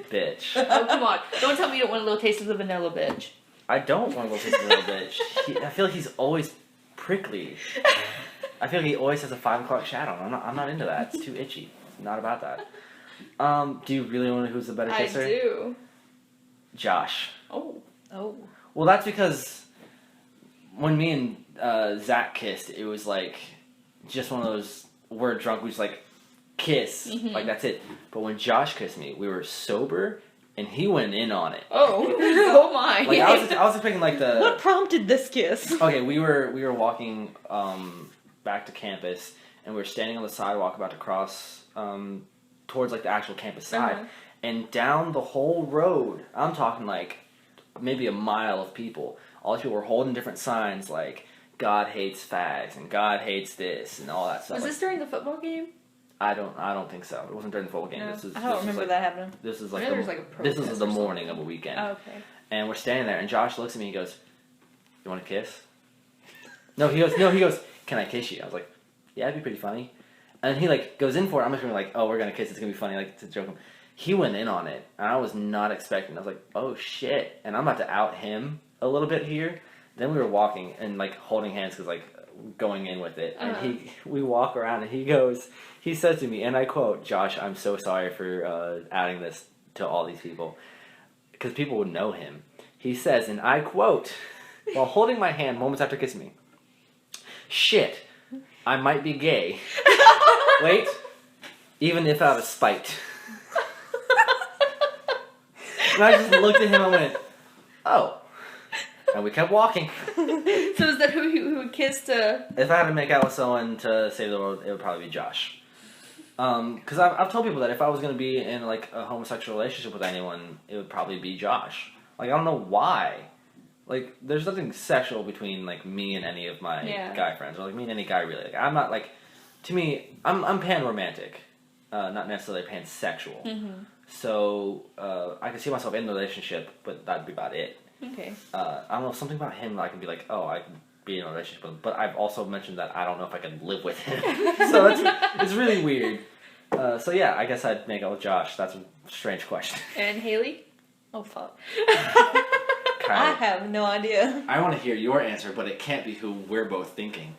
Bitch. Oh come on! Don't tell me you don't want a little taste of the vanilla bitch. I don't want to go kiss a little bitch. I feel like he's always prickly. I feel like he always has a 5 o'clock shadow. I'm not into that. It's too itchy. Not about that. Do you really want to know who's the better I kisser? do. Josh. Oh. Oh. Well, that's because when me and Zach kissed, it was like just one of those, we're drunk, we just like kiss. Mhm. Like that's it. But when Josh kissed me, we were sober and he went in on it. Oh. Oh my. Like I was expecting like the... What prompted this kiss? Okay, we were walking back to campus and we were standing on the sidewalk about to cross towards like the actual campus side. Uh-huh. And down the whole road, I'm talking like maybe a mile of people. All these people were holding different signs like God hates fags and God hates this and all that stuff. Was this during the football game? I don't think so. It wasn't during the football game. No. This is I don't remember that happening. This is I like know the, there's, like, a this protest is the or morning something. of a weekend. Oh, okay. And we're standing there and Josh looks at me and he goes, "You want to kiss?" No, he goes, "Can I kiss you?" I was like, "Yeah, it'd be pretty funny." And he like goes in for it. I'm just gonna be like, "Oh, we're gonna kiss. It's gonna be funny." Like to joke him. He went in on it, and I was not expecting. I was like, "Oh shit!" And I'm about to out him a little bit here. Then we were walking and like holding hands because like going in with it. And we walk around and he says to me, and I quote, "Josh, I'm so sorry for adding this to all these people because people would know him." He says, and I quote, while holding my hand moments after kissing me, "Shit, I might be gay." Wait, even if out of spite. And I just looked at him and went, "Oh." And we kept walking. So is that who kissed? If I had to make out with someone to save the world, it would probably be Josh. Because I've told people that if I was going to be in like a homosexual relationship with anyone, it would probably be Josh. Like I don't know why. Like there's nothing sexual between like me and any of my guy friends, or like me and any guy really. Like I'm not like, to me, I'm pan-romantic, not necessarily pansexual. Mm-hmm. So I can see myself in the relationship, but that'd be about it. Okay. I don't know, something about him I can be like, oh, I can be in a relationship with him. But I've also mentioned that I don't know if I can live with him. So it's really weird. So yeah, I guess I'd make out with Josh. That's a strange question. And Haley? Oh, fuck. Kylie, I have no idea. I want to hear your answer, but it can't be who we're both thinking.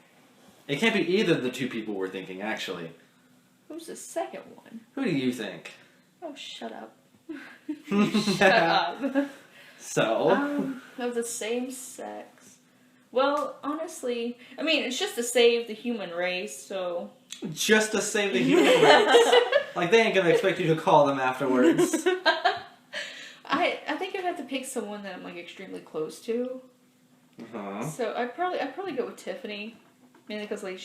It can't be either of the two people we're thinking, actually. Who's the second one? Who do you think? Oh, shut up. Shut up. So? Of the same sex. Well, honestly, I mean, it's just to save the human race, so... Just to save the human race. Like, they ain't gonna expect you to call them afterwards. I think I'd have to pick someone that I'm, like, extremely close to. Uh-huh. So I'd probably go with Tiffany. Mainly because, like,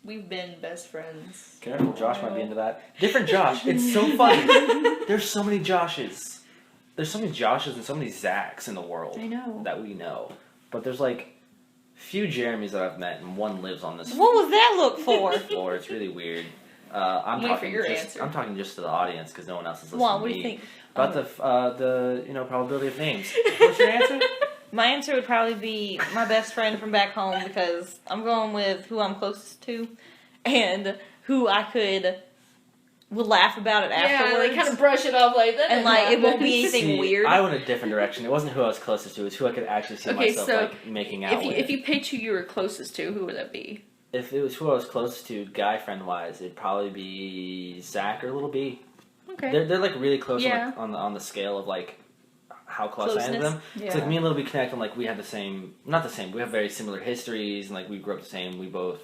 we've been best friends. Careful, Josh might be into that. Different Josh. It's so funny. There's so many Joshes. There's so many Joshes and so many Zachs in the world. I know. That we know. But there's, like, few Jeremys that I've met, and one lives on this What was that look for? floor. It's really weird. I'm Wait talking for your just, answer. I'm talking just to the audience because no one else is listening Juan, to what do me. you think? About the probability of names. What's your answer? My answer would probably be my best friend from back home because I'm going with who I'm closest to and who I could we'll laugh about it afterwards. Yeah, like kind of brush it off like that. And like it won't be anything weird. I went a different direction. It wasn't who I was closest to. It's who I could actually see myself like making out with. If you picked who you were closest to, who would that be? If it was who I was closest to, guy friend wise, it'd probably be Zach or Little B. Okay. They're like really close on the scale of like how close I am to them. Yeah. It's like me and Little B connect and like we have not the same. We have very similar histories and like we grew up the same. We both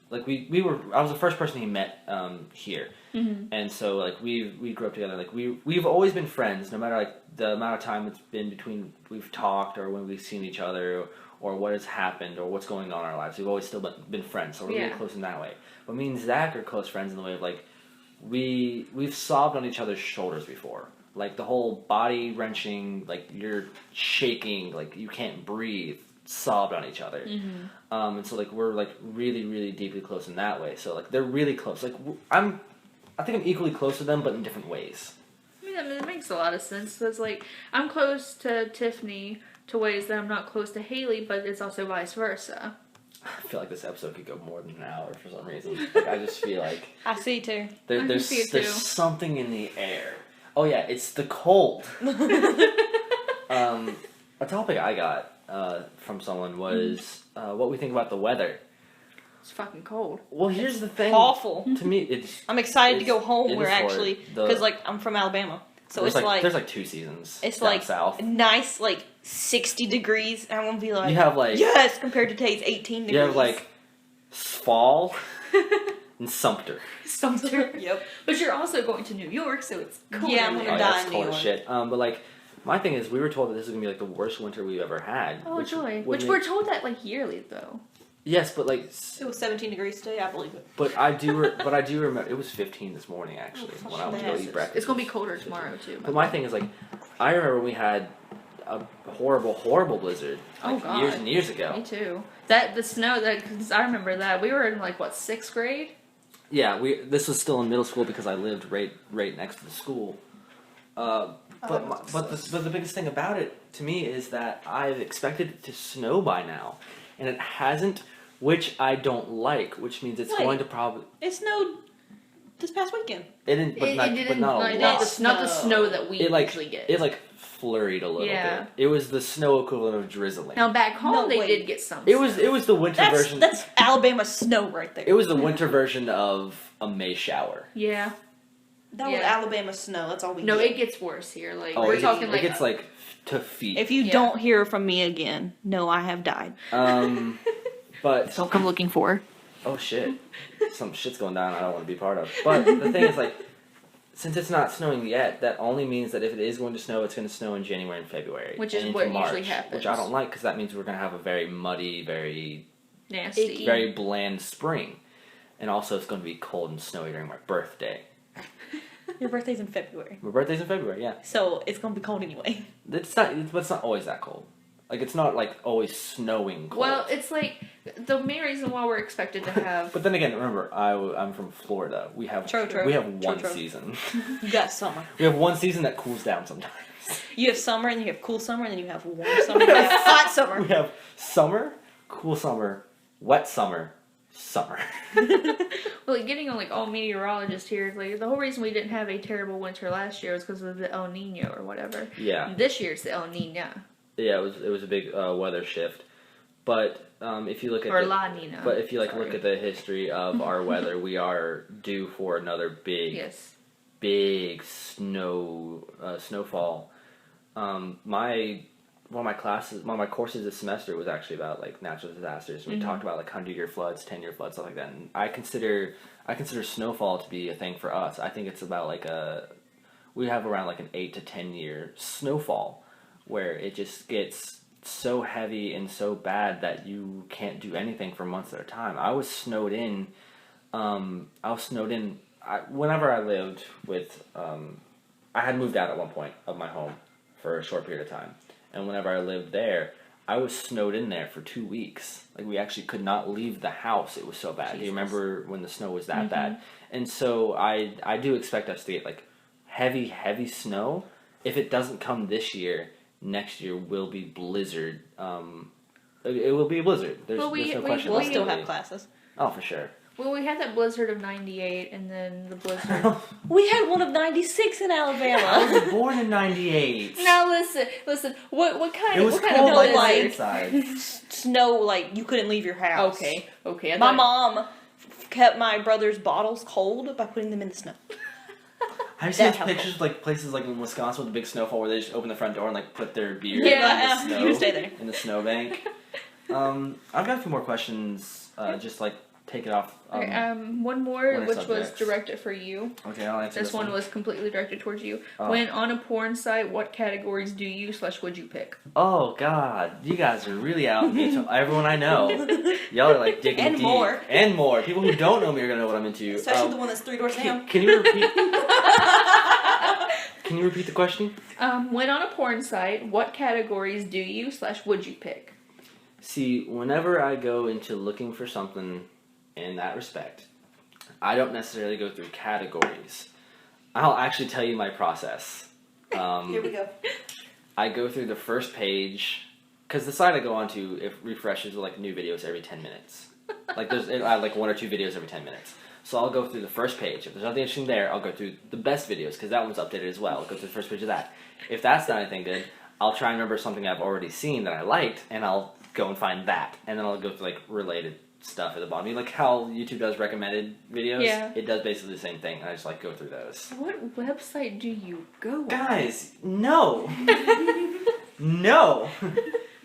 like I was the first person he met here, and so like we grew up together. Like we've always been friends, no matter like the amount of time it's been between we've talked or when we've seen each other or what has happened or what's going on in our lives. We've always still been friends, so we're really close in that way. But me and Zach are close friends in the way of like we've sobbed on each other's shoulders before. Like the whole body wrenching, like you're shaking, like you can't breathe. Sobbed on each other, and so like we're like really, really deeply close in that way. So like they're really close. Like I think I'm equally close to them, but in different ways. I mean, that makes a lot of sense. Because like I'm close to Tiffany to ways that I'm not close to Haley, but it's also vice versa. I feel like this episode could go more than an hour for some reason. Like I just feel like I see too. There's something in the air. Oh yeah, it's the cold. A topic I got from someone was what we think about the weather. It's fucking cold. Well, here's the thing. Awful. To me, I'm excited to go home. We're actually because like I'm from Alabama, so it's like there's like 2 seasons. It's down like south. Nice, like 60 degrees. And I'm gonna be like, you have like yes, compared to today's 18 degrees. You have like fall and Sumter. Sumter. Yep. But you're also going to New York, so it's cold. Yeah, I'm gonna die in New cold York. as shit. But like. My thing is, we were told that this is gonna be like the worst winter we've ever had. Oh, joy! Which we're told that like yearly, though. Yes, but like it was 17 degrees today. I believe it. But I do remember it was 15 this morning actually when I went to go eat breakfast. It's gonna be colder tomorrow too. But my thing is like, I remember we had a horrible blizzard like years and years ago. Me too. The snow cause I remember that we were in like what 6th grade. Yeah, this was still in middle school because I lived right next to the school. But the biggest thing about it to me is that I've expected it to snow by now, and it hasn't, which I don't like. Which means it's going to probably. It snowed this past weekend. It didn't, but not a lot. Not the snow that we usually get. It like flurried a little bit. It was the snow equivalent of drizzling. Now back home they did get some. It was the winter version. That's Alabama snow right there. It was the winter version of a May shower. Yeah. That was Alabama snow. That's all we No, get. it gets worse here. Like we're talking like it gets like to feet. If you don't hear from me again, no, I have died. But don't come looking for. Oh shit! Some shit's going down I don't want to be part of. But the thing is, like, since it's not snowing yet, that only means that if it is going to snow, it's going to snow in January and February, which is what usually happens. Which I don't like because that means we're going to have a very muddy, very nasty, very bland spring, and also it's going to be cold and snowy during my birthday. Your birthday's in February. My birthday's in February, yeah. So it's gonna be cold anyway. It's not always that cold. Like it's not like always snowing cold. Well, it's like the main reason why we're expected to have. But then again, remember, I'm from Florida. We have one season. You got summer. We have one season that cools down sometimes. You have summer and you have cool summer and then you have warm summer and you have hot summer. We have summer, cool summer, wet summer. Well, getting on like all meteorologists here, like the whole reason we didn't have a terrible winter last year was because of the El Nino or whatever. Yeah. This year's the El Nino. Yeah, it was a big weather shift, but if you look at La Nina. But if you look at the history of our weather, we are due for another big snowfall. One of my courses this semester was actually about like natural disasters. We talked about like 100-year floods, 10-year floods, stuff like that. And I consider snowfall to be a thing for us. I think it's about like we have around like an 8 to 10 year snowfall where it just gets so heavy and so bad that you can't do anything for months at a time. I was snowed in. Whenever I lived with, I had moved out at one point of my home for a short period of time. And whenever I lived there, I was snowed in there for 2 weeks. Like, we actually could not leave the house. It was so bad. Jesus. Do you remember when the snow was that bad? And so I do expect us to get, like, heavy snow. If it doesn't come this year, next year will be blizzard. It will be a blizzard. There's no question. We'll still have classes. Oh, for sure. Well, we had that blizzard of '98, and then the blizzard. We had one of '96 in I Alabama. was born in '98. Now listen. What kind It of was what cold kind of like blizzard? outside. Snow, like, you couldn't leave your house. Okay. I My thought- mom kept my brother's bottles cold by putting them in the snow. Have you seen That those helpful. pictures of, like, places like in Wisconsin with the big snowfall where they just open the front door and like put their beer Yeah, in the you snow, stay there. in the snowbank? I've got a few more questions. Just like take it off. Okay, one more, what are which was subjects? directed for you. Okay, I'll answer This one was completely directed towards you. Oh. When on a porn site, what categories do you / would you pick? Oh God, you guys are really out. Everyone I know, y'all are like digging And deep. more. And more. People who don't know me are gonna know what I'm into. Especially the one that's 3 doors down. Can you repeat? Can you repeat the question? When on a porn site, what categories do you / would you pick? See, whenever I go into looking for something in that respect, I don't necessarily go through categories. I'll actually tell you my process. Here we go. I go through the first page, because the site I go onto, it refreshes with like new videos every 10 minutes. Like I have like 1 or 2 videos every 10 minutes. So I'll go through the first page. If there's nothing interesting there, I'll go through the best videos, because that one's updated as well. I'll go through the first page of that. If that's not anything good, I'll try and remember something I've already seen that I liked, and I'll go and find that. And then I'll go through like related stuff at the bottom. Like how YouTube does recommended videos? Yeah. It does basically the same thing, and I just like go through those. What website do you go on? Guys, no. No.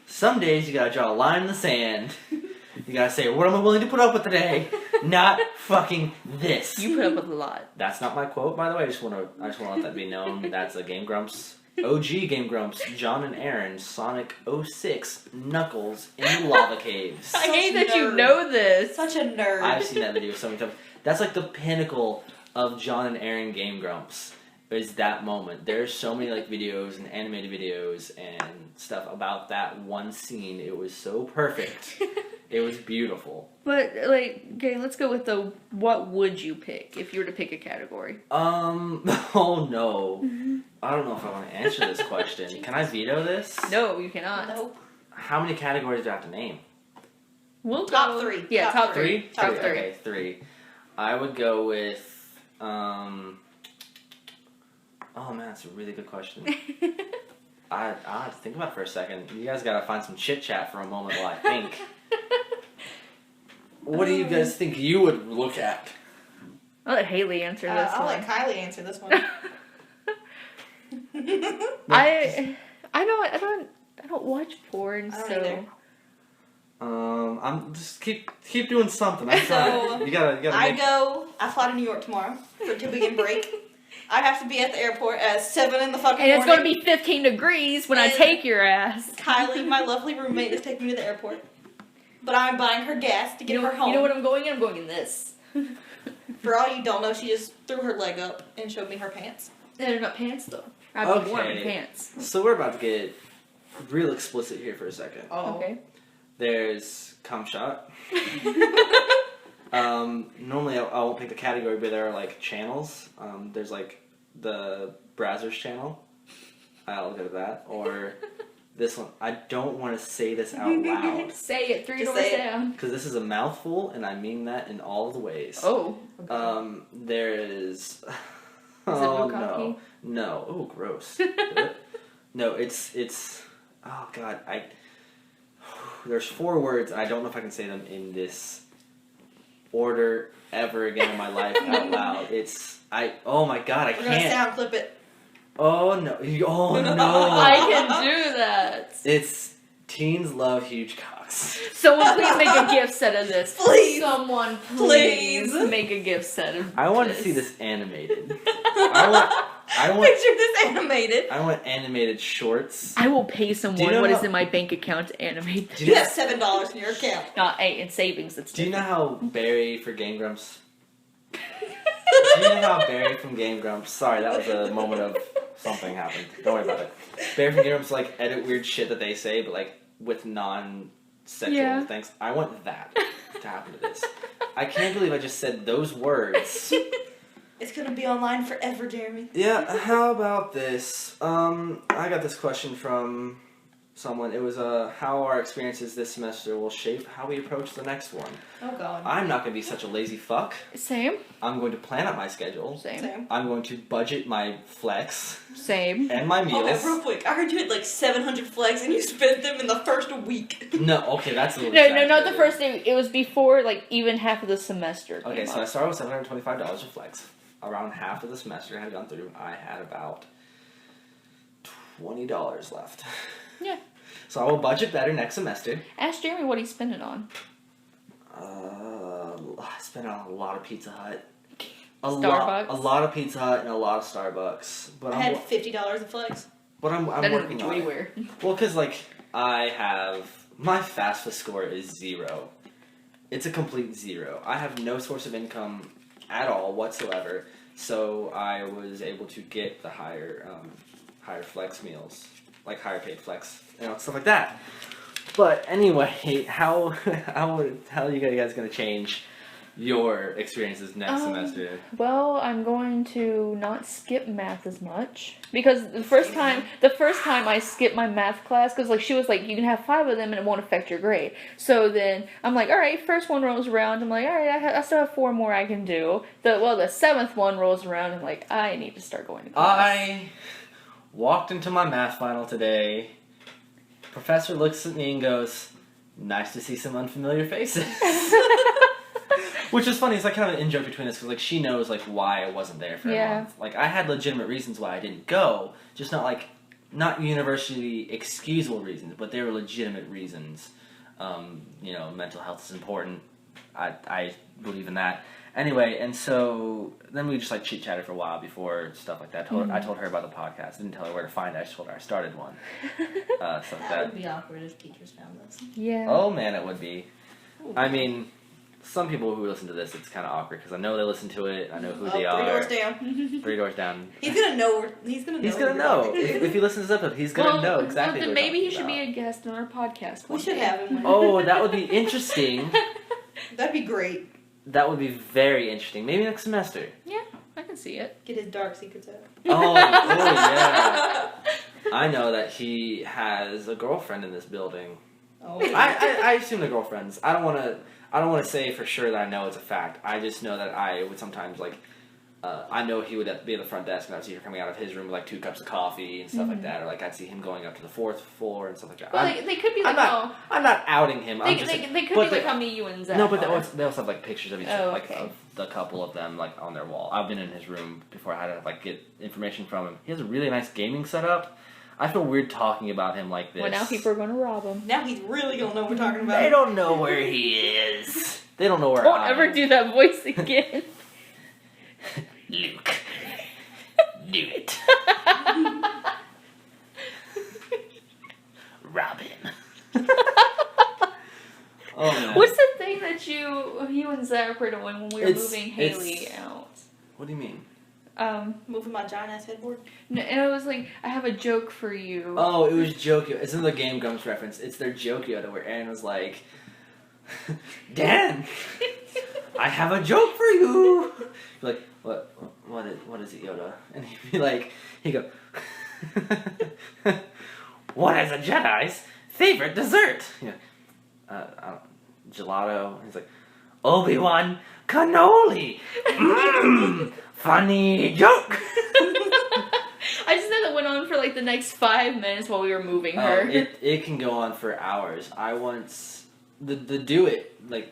Some days you gotta draw a line in the sand. You gotta say, what am I willing to put up with today? Not fucking this. You put up with a lot. That's not my quote, by the way. I just wanna let that be known. That's a Game Grumps. OG Game Grumps, John and Aaron, Sonic 06, Knuckles in the lava caves. I hate Such that a you nerd. know this. Such a nerd. I've seen that video so many times. That's like the pinnacle of John and Aaron Game Grumps. Is that moment. There's so many like videos and animated videos and stuff about that one scene. It was so perfect. It was beautiful. But like, okay, let's go with the what would you pick if you were to pick a category? Oh no. I don't know if I want to answer this question. Can I veto this? No, you cannot. Nope. How many categories do I have to name? We'll Top go- 3. Yeah, top Three? three. Top three. Okay, 3. I would go with oh man, that's a really good question. I have to think about it for a second. You guys gotta find some chit chat for a moment while I think. What do you guys think you would look at? I'll let Haley answer this I'll one. let Kylie answer this one. I don't watch porn, I don't so either. I'm just keep doing something. I'm So, sorry. You gotta I fly to New York tomorrow for 2 weekend break. I have to be at the airport at 7 in the fucking and it's morning. gonna be 15 degrees when I And- take your ass. Kylie, my lovely roommate, is taking me to the airport. But I'm buying her gas to get her home. You know what I'm going in? I'm going in this. For all you don't know, she just threw her leg up and showed me her pants. They're not pants though. I've been wearing Okay. pants. So we're about to get real explicit here for a second. Oh. Okay. There's cum shot. Normally I won't pick the category, but there are like channels. There's like the Brazzers channel. I'll go to that. Or this one. I don't want to say this out loud. Say it 3 Just doors say it. down. Because this is a mouthful, and I mean that in all of the ways. Oh. There is... Is it oh, bukkake? no. No. Oh, gross. No, it's... Oh, God. There's 4 words, and I don't know if I can say them in this order ever again in my life out loud. Oh, my God, I We're gonna can't. sound clip it. Oh, no. Oh, no. I can do that. It's teens love huge cocks. Someone please make a gift set of this. Please. Someone Please. please make a gift set of I want to see this animated. I want Picture this animated. I want animated shorts. I will pay Do you someone know what is how- in my bank account to animate this. Do You have $7 in your account. Not in savings. It's Do you know different. how Barry for Game Grumps? Do you know how Barry from Game Grumps? Sorry, that was a moment of something happened. Don't worry about it. Barry from Game Grumps like edit weird shit that they say, but like with non-sexual Yeah. things. I want that to happen to this. I can't believe I just said those words. It's gonna be online forever, Jeremy. Yeah, how about this? I got this question from someone. It was how our experiences this semester will shape how we approach the next one. Oh, God. I'm not going to be such a lazy fuck. Same. I'm going to plan out my schedule. Same. I'm going to budget my flex. Same. And my meals. Okay, real quick. I heard you had like 700 flex and you spent them in the first week. No, okay, that's a little No, not the first day. It was before, like, even half of the semester. Okay, so I started with $725 of flex. Around half of the semester had gone through. I had about $20 left. Yeah. So I will budget better next semester. Ask Jeremy what he's spending on. I spent on a lot of Pizza Hut. Starbucks? A lot of Pizza Hut and a lot of Starbucks. But I had $50 of flex. But I'm that working doesn't on get you it. anywhere. Well, because, like, my FAFSA score is 0. It's a complete 0. I have no source of income at all whatsoever. So I was able to get the higher flex meals. Like, higher paid flex, stuff like that. But anyway, how are you guys going to change your experiences next semester? Well, I'm going to not skip math as much because the first time I skipped my math class because like she was like you can have 5 of them and it won't affect your grade. So then I'm like, all right, first one rolls around. I'm like, all right, I still have 4 more I can do. The 7th one rolls around. I'm like, I need to start going to class. I walked into my math final today. Professor looks at me and goes, "Nice to see some unfamiliar faces." Which is funny. It's like kind of an in-joke between us because like she knows like why I wasn't there for a month. Like I had legitimate reasons why I didn't go, just not university excusable reasons, but they were legitimate reasons. Mental health is important. I believe in that. Anyway, and so then we just like chit-chatted for a while before stuff like that. I told her about the podcast. Didn't tell her where to find it. I just told her I started one. Stuff like That would be awkward if teachers found us. Yeah. Oh man, it would be. I mean, some people who listen to this, it's kind of awkward because I know they listen to it. I know who they are. 3 doors down. 3 doors down. He's gonna know. He's gonna know. If he listens to this episode, he's gonna know exactly. Well, then what maybe we're he should talking be a guest on our podcast. We should have him. Oh, that would be interesting. That'd be great. That would be very interesting. Maybe next semester. Yeah, I can see it. Get his dark secrets out. Oh yeah. I know that he has a girlfriend in this building. Oh. I assume they're girlfriends. I don't want to say for sure that I know it's a fact. I just know that I would sometimes I know he would be at the front desk and I'd see her coming out of his room with like 2 cups of coffee and stuff like that, or like I'd see him going up to the 4th floor and stuff like that. Well, they could be like I'm not outing him. They could be like how me, you, and Zach. No, but they also have like pictures of each other, okay. of the couple of them like on their wall. I've been in his room before. I had to like get information from him. He has a really nice gaming setup. I feel weird talking about him like this. Well, now people are going to rob him. Now he's really gonna know what we're talking about. They don't know where he is. They don't know where Won't I ever am. do that voice again. Luke. Do it. Robin. Oh man. What's the thing that you and Zach were doing when we were moving Haley out? What do you mean? Moving my giant ass headboard. No, and it was like, I have a joke for you. Oh, it was Jokio. It's another Game Grumps reference. It's their Jokio where Aaron was like, Dan, I have a joke for you. You're like, what is it, Yoda? And he'd go, what is a Jedi's favorite dessert? Gelato. And he's like, Obi-Wan cannoli. Funny joke. I just know that went on for like the next 5 minutes while we were moving her. It can go on for hours. I once the do it. Do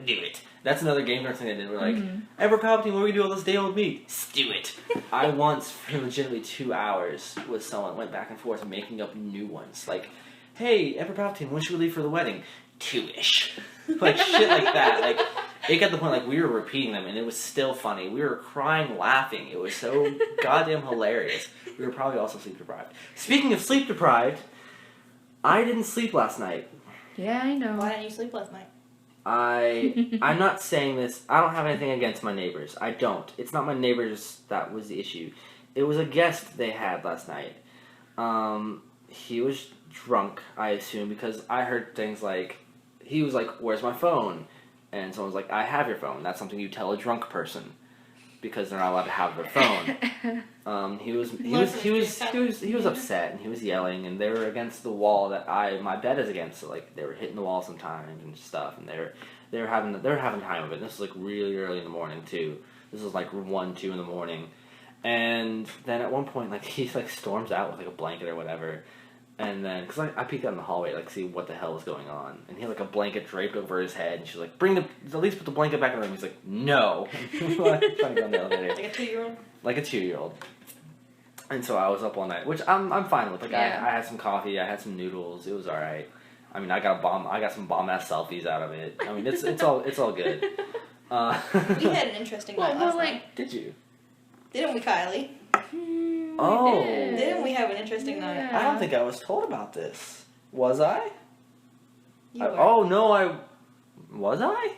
it. That's another Game Grumps thing they did. We're like, Emperor Palpatine, what do we do all this day old meat? Stew it. I once for legitimately 2 hours with someone went back and forth making up new ones. Like, hey, Emperor Palpatine, when should we leave for the wedding? 2-ish. Like shit like that. Like it got to the point like we were repeating them and it was still funny. We were crying, laughing. It was so goddamn hilarious. We were probably also sleep deprived. Speaking of sleep deprived, I didn't sleep last night. Yeah, I know. Why didn't you sleep last night? I'm not saying this. I don't have anything against my neighbors. I don't. It's not my neighbors that was the issue. It was a guest they had last night. He was drunk, I assume, because I heard things like, he was like, where's my phone? And someone was like, I have your phone. That's something you tell a drunk person. because they're not allowed to have their phone. He was upset and he was yelling, and they were against the wall that my bed is against. So like they were hitting the wall sometimes and stuff, and they were having time of it. And this was like really early in the morning too. This was like 1, 2 in the morning, and then at one point like he like storms out with like a blanket or whatever. And then, because I peeked out in the hallway, like, see what the hell was going on. And he had, like, a blanket draped over his head. And she's like, at least put the blanket back in the room. He's like, no. Trying to go on the elevator. Like a 2-year-old? Like a 2-year-old. And so I was up all night, which I'm fine with. Like, yeah. I had some coffee. I had some noodles. It was all right. I mean, I got some bomb-ass selfies out of it. I mean, it's all good. We had an interesting night last night. Did you? Didn't we, Kylie? Oh. Didn't we have an interesting night? I don't think I was told about this. Was I? You were. Oh, no, was I?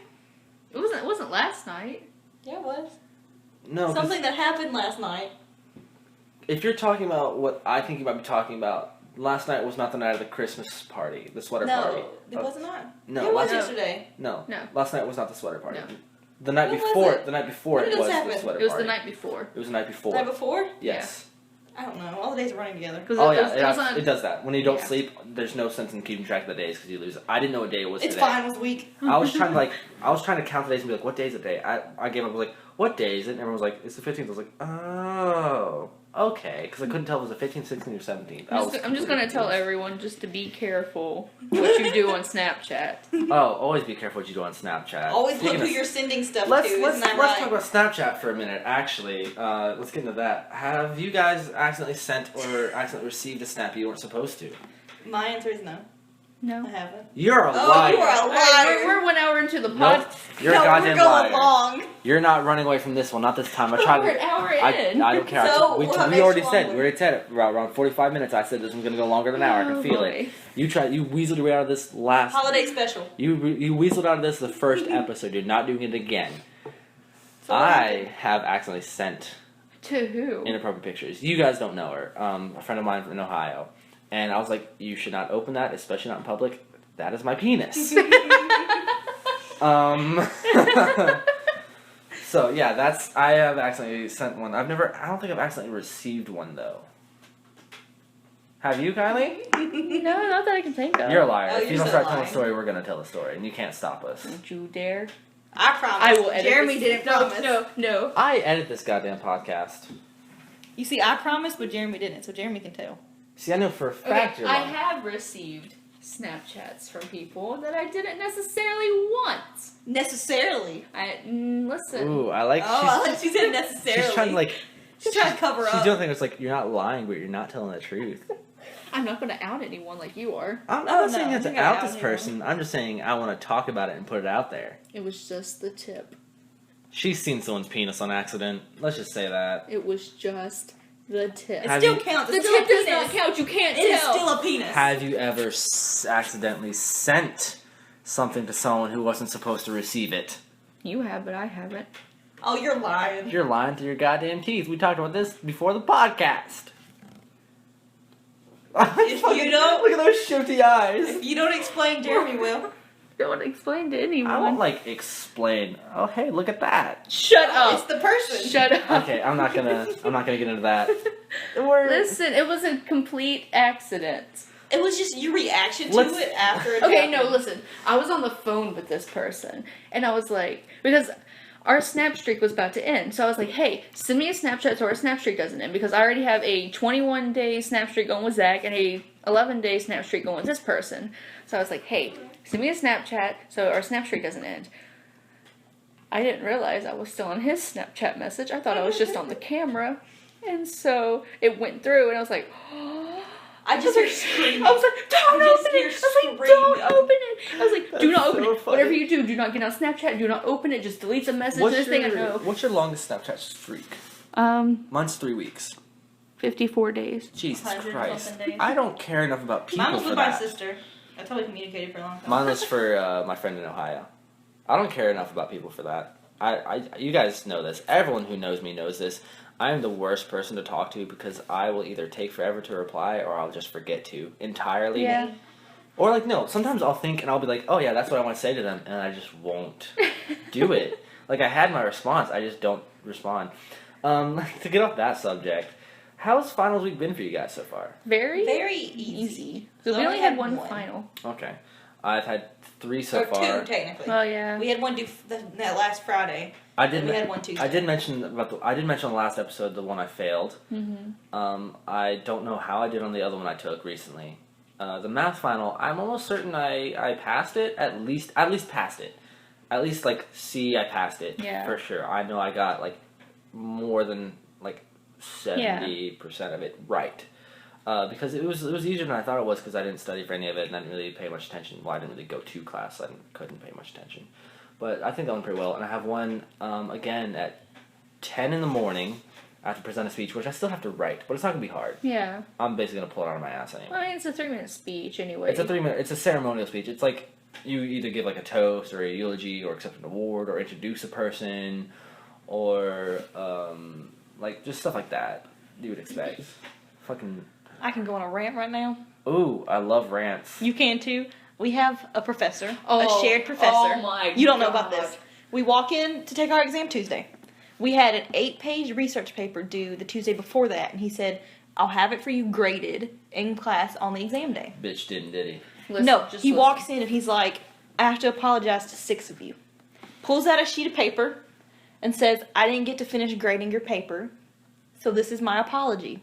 It wasn't last night. Yeah, it was. No. Something that happened last night. If you're talking about what I think you might be talking about, last night was not the night of the Christmas party, the sweater party. No, it was not. No. It was yesterday. No. No. Last night was not the sweater party. No. The night before it was the sweater party. It was the night before. It was the night before. The night before? Yes. I don't know. All the days are running together. Oh, yeah. It does that. When you don't sleep, there's no sense in keeping track of the days because you lose it. I didn't know what day it was today. It's fine. It was a week. I was trying to count the days and be like, what day is the day? I gave up. I was like, what day is it? And everyone was like, it's the 15th. I was like, oh, okay. Because I couldn't tell if it was the 15th, 16th, or 17th. I'm just going to tell everyone just to be careful what you do on Snapchat. Oh, always be careful what you do on Snapchat. Always look who you're sending stuff to. Let's Isn't that right? talk about Snapchat for a minute, actually. Let's get into that. Have you guys accidentally sent or accidentally received a snap you weren't supposed to? My answer is no. No. I haven't. You're a liar. Oh, you are a liar. We're 1 hour into the pod. Nope. You're a goddamn we're liar. going long. You're not running away from this one. Not this time. I tried. We're an hour in. I don't care. So, we already said it. Around 45 minutes. I said this one's gonna go longer than an hour. I can feel it. You weaseled your way out of this last holiday special. You weaseled out of this the first episode. You're not doing it again. So I have accidentally sent to who? Inappropriate pictures. You guys don't know her. A friend of mine in Ohio, and I was like, you should not open that, especially not in public. That is my penis. So yeah, I have accidentally sent one. I don't think I've accidentally received one though. Have you, Kylie? No, not that I can think of. You're a liar. Oh, if you don't start telling a story, we're gonna tell the story, and you can't stop us. Don't you dare. I promise. I will edit Jeremy this. didn't promise. No. I edit this goddamn podcast. You see, I promised, but Jeremy didn't, so Jeremy can tell. See, I know for a fact you're I lying. have received Snapchats from people that I didn't necessarily want. Necessarily. Listen. Ooh, I like. I like she said necessarily. She's trying to She's trying to cover up. She's doing things like you're not lying, but you're not telling the truth. I'm not going to out anyone like you are. I'm not saying you have to out this person. I'm just saying I want to talk about it and put it out there. It was just the tip. She's seen someone's penis on accident. Let's just say that. It was just the tip. It still counts. The It's still tip a penis. does not count. You can't tell. It is still a penis. Have you ever accidentally sent something to someone who wasn't supposed to receive it? You have, but I haven't. Oh, you're lying. You're lying through your goddamn teeth. We talked about this before the podcast. If you don't... Look at those shifty eyes. If you don't explain, Jeremy will. Don't explain to anyone. I won't, explain. Oh, hey, look at that. Shut up. It's the person. Shut up. Okay, I'm not gonna get into that. Listen, it was a complete accident. It was just your reaction to it after it Okay, happened. no, listen. I was on the phone with this person, and I was like, because our snap streak was about to end, so I was like, hey, send me a Snapchat so our snap streak doesn't end, because I already have a 21-day snap streak going with Zach and a 11-day snap streak going with this person. So I was like, hey, send me a Snapchat so our snap streak doesn't end. I didn't realize I was still on his Snapchat message. I thought I was just on the camera, and so it went through, and I was like, I just hear screaming. I was like, don't open it! I was like, don't open it! I was like, do not open it. funny. Whatever you do not get on Snapchat, do not open it, just delete the message, this thing, I know. What's your longest Snapchat streak? Mine's 3 weeks. 54 days. Jesus 100 Christ. something days. I don't care enough about people Mine was for with that. my sister. I totally communicated for a long time. Mine was for my friend in Ohio. I don't care enough about people for that. You guys know this. Everyone who knows me knows this. I am the worst person to talk to because I will either take forever to reply or I'll just forget to entirely. Yeah. Or no, sometimes I'll think and I'll be like, oh yeah, that's what I want to say to them, and I just won't do it. Like, I had my response, I just don't respond. To get off that subject, how's finals week been for you guys so far? Very easy. So we only had one final. Okay. I've had 3 so far. 2, technically. Well, yeah. We had one due that last Friday. We had one Tuesday. I did mention on the last episode the one I failed. Mm-hmm. I don't know how I did on the other one I took recently. The math final, I'm almost certain I passed it. At least passed it. At least like C, I passed it. Yeah. For sure. I know I got like more than like 70% of it right. Because it was easier than I thought it was because I didn't study for any of it and I didn't really pay much attention. Well, I didn't really go to class, so I couldn't pay much attention. But I think that went pretty well. And I have one, again, at 10 in the morning. I have to present a speech, which I still have to write, but it's not going to be hard. Yeah. I'm basically going to pull it out of my ass anyway. Well, I mean, it's a 3-minute speech anyway. It's a ceremonial speech. It's like you either give like a toast or a eulogy or accept an award or introduce a person or like just stuff like that you would expect. Fucking... I can go on a rant right now. Ooh, I love rants. You can too. We have a professor, Oh, a shared professor. oh my You don't know about God. this. We walk in to take our exam Tuesday. We had an 8-page research paper due the Tuesday before that, and he said, I'll have it for you graded in class on the exam day. Bitch didn't, did he? Listen, No, just he listen. walks in and he's like, I have to apologize to 6 of you. Pulls out a sheet of paper and says, I didn't get to finish grading your paper, so this is my apology.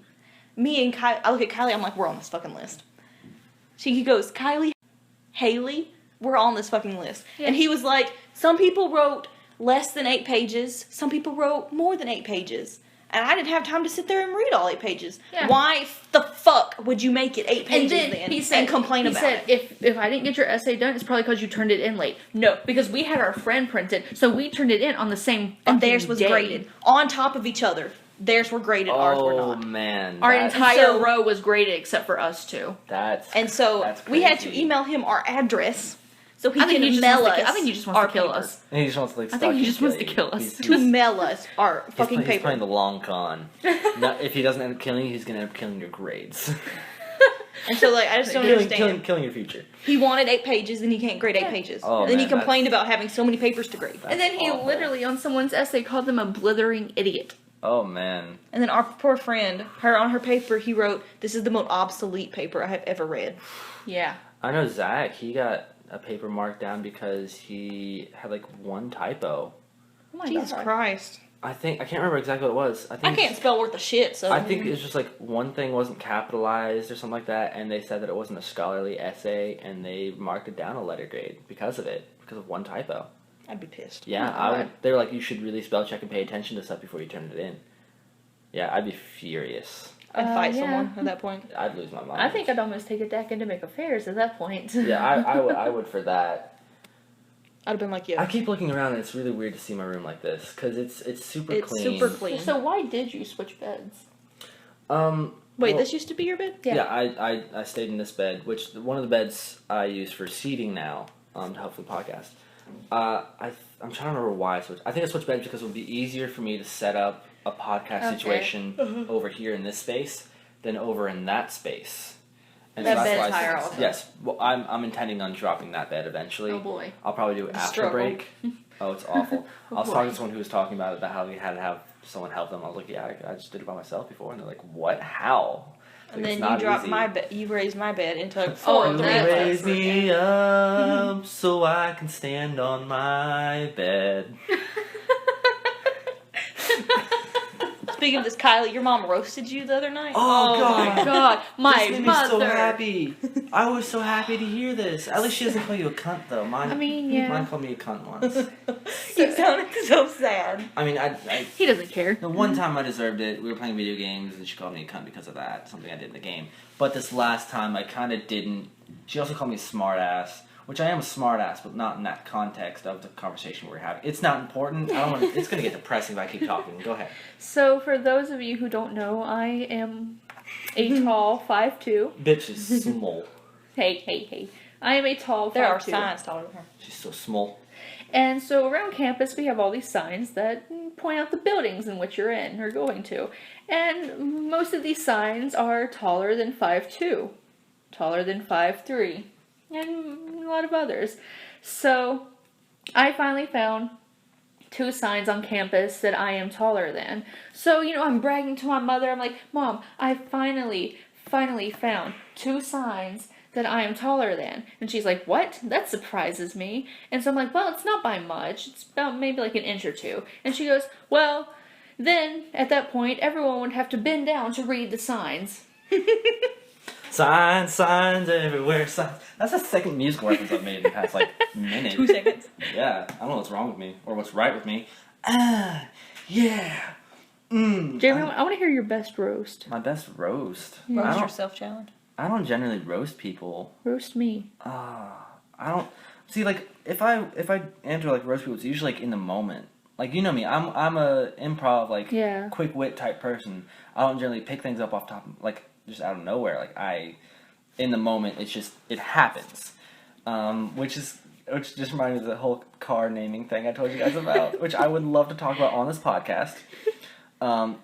Me and I look at Kylie, I'm like, we're on this fucking list. He goes, Kylie, Haley, we're on this fucking list. Yeah. And he was like, some people wrote less than 8 pages, some people wrote more than 8 pages. And I didn't have time to sit there and read all 8 pages. Yeah. Why the fuck would you make it 8 pages And then then he said, and complain about it? He said, if I didn't get your essay done, it's probably because you turned it in late. No, because we had our friend printed, so we turned it in on the same fucking And theirs was day. graded on top of each other. Theirs were graded, ours were Oh, not. man. Our that's- entire so- row was graded except for us two. That's And so that's we had to crazy. email him our address so he I think can he just mail wants us. to, I think he just wants our to kill paper. us. And he just wants to like. I think he stalk just you, wants to kill us. He's, To mail us our fucking he's paper. playing the long con. No, if he doesn't end up killing you, he's gonna end up killing your grades. And so like I just don't understand. killing your future. He wanted 8 pages and he can't grade 8 pages. Oh, and then man, he complained about having so many papers to grade. And then he awful. literally, on someone's essay, called them a blithering idiot. Oh man. And then our poor friend, on her paper, he wrote, "This is the most obsolete paper I have ever read." Yeah. I know Zach. He got a paper marked down because he had like one typo. Oh my Jesus God. Christ. I can't remember exactly what it was. I can't spell worth a shit, so. I think it's just like one thing wasn't capitalized or something like that, and they said that it wasn't a scholarly essay, and they marked it down a letter grade because of it, because of one typo. I'd be pissed. Yeah, Oh my I would. God. They were like, you should really spell check and pay attention to stuff before you turn it in. Yeah, I'd be furious. I'd fight yeah. someone at that point. I'd lose my mind. I think I'd almost take it to academic affairs at that point. Yeah, I would for that. I'd have been like, yeah. I keep looking around and it's really weird to see my room like this because it's super It's clean. super clean. So why did you switch beds? Wait, well, this used to be your bed? Yeah, I stayed in this bed, which one of the beds I use for seating now to help for the podcast. I'm trying to remember why I switched. I think I switched beds because it would be easier for me to set up a podcast Okay. situation over here in this space than over in that space. And That that's bed's why I higher switched- also. Yes, well, I'm intending on dropping that bed eventually. Oh boy. I'll probably do it after Struggle. break. Oh, it's awful. Oh, I was boy. talking to someone who was talking about how we had to have someone help them. I was like, yeah, I just did it by myself before, and they're like, what? How? It's And like, then it's not you dropped easy. my bed. You raised my bed into like Oh, 4 You that- raise me up so I can stand on my bed. Speaking of this, Kylie, your mom roasted you the other night. Oh, my God. My This made me so mother. happy. I was so happy to hear this. At least she doesn't call you a cunt, though. Mine, I mean, yeah. Mine called me a cunt once. You sounded so sad. I mean, He doesn't care. the one time I deserved it, we were playing video games, and she called me a cunt because of that, something I did in the game. But this last time, I kind of didn't. She also called me a smart ass, which I am a smart ass, but not in that context of the conversation we're having. It's not important. I don't want. It's gonna get depressing if I keep talking. Go ahead. So, for those of you who don't know, I am a tall 5'2". Bitch is small. Hey. I am a tall 5'2". There are signs taller than her. She's so small. And so around campus we have all these signs that point out the buildings in which you're in or going to. And most of these signs are taller than 5'2", taller than 5'3", and a lot of others. So I finally found 2 signs on campus that I am taller than. So, I'm bragging to my mother. I'm like, Mom, I finally found 2 signs that I am taller than. And she's like, what? That surprises me. And so I'm like, well, it's not by much. It's about maybe like an inch or 2. And she goes, well, then at that point, everyone would have to bend down to read the signs. Signs everywhere. Signs. That's the second musical reference I've made in the past, minute. 2 seconds. Yeah. I don't know what's wrong with me or what's right with me. Yeah. Jeremy, I want to hear your best roast. My best roast. Roast yourself challenge. I don't generally roast people. Roast me. I don't see if I enter roast people, it's usually in the moment. You know me, I'm a improv quick wit type person. I don't generally pick things up off top just out of nowhere. In the moment, it happens. Which just reminded me of the whole car naming thing I told you guys about, which I would love to talk about on this podcast.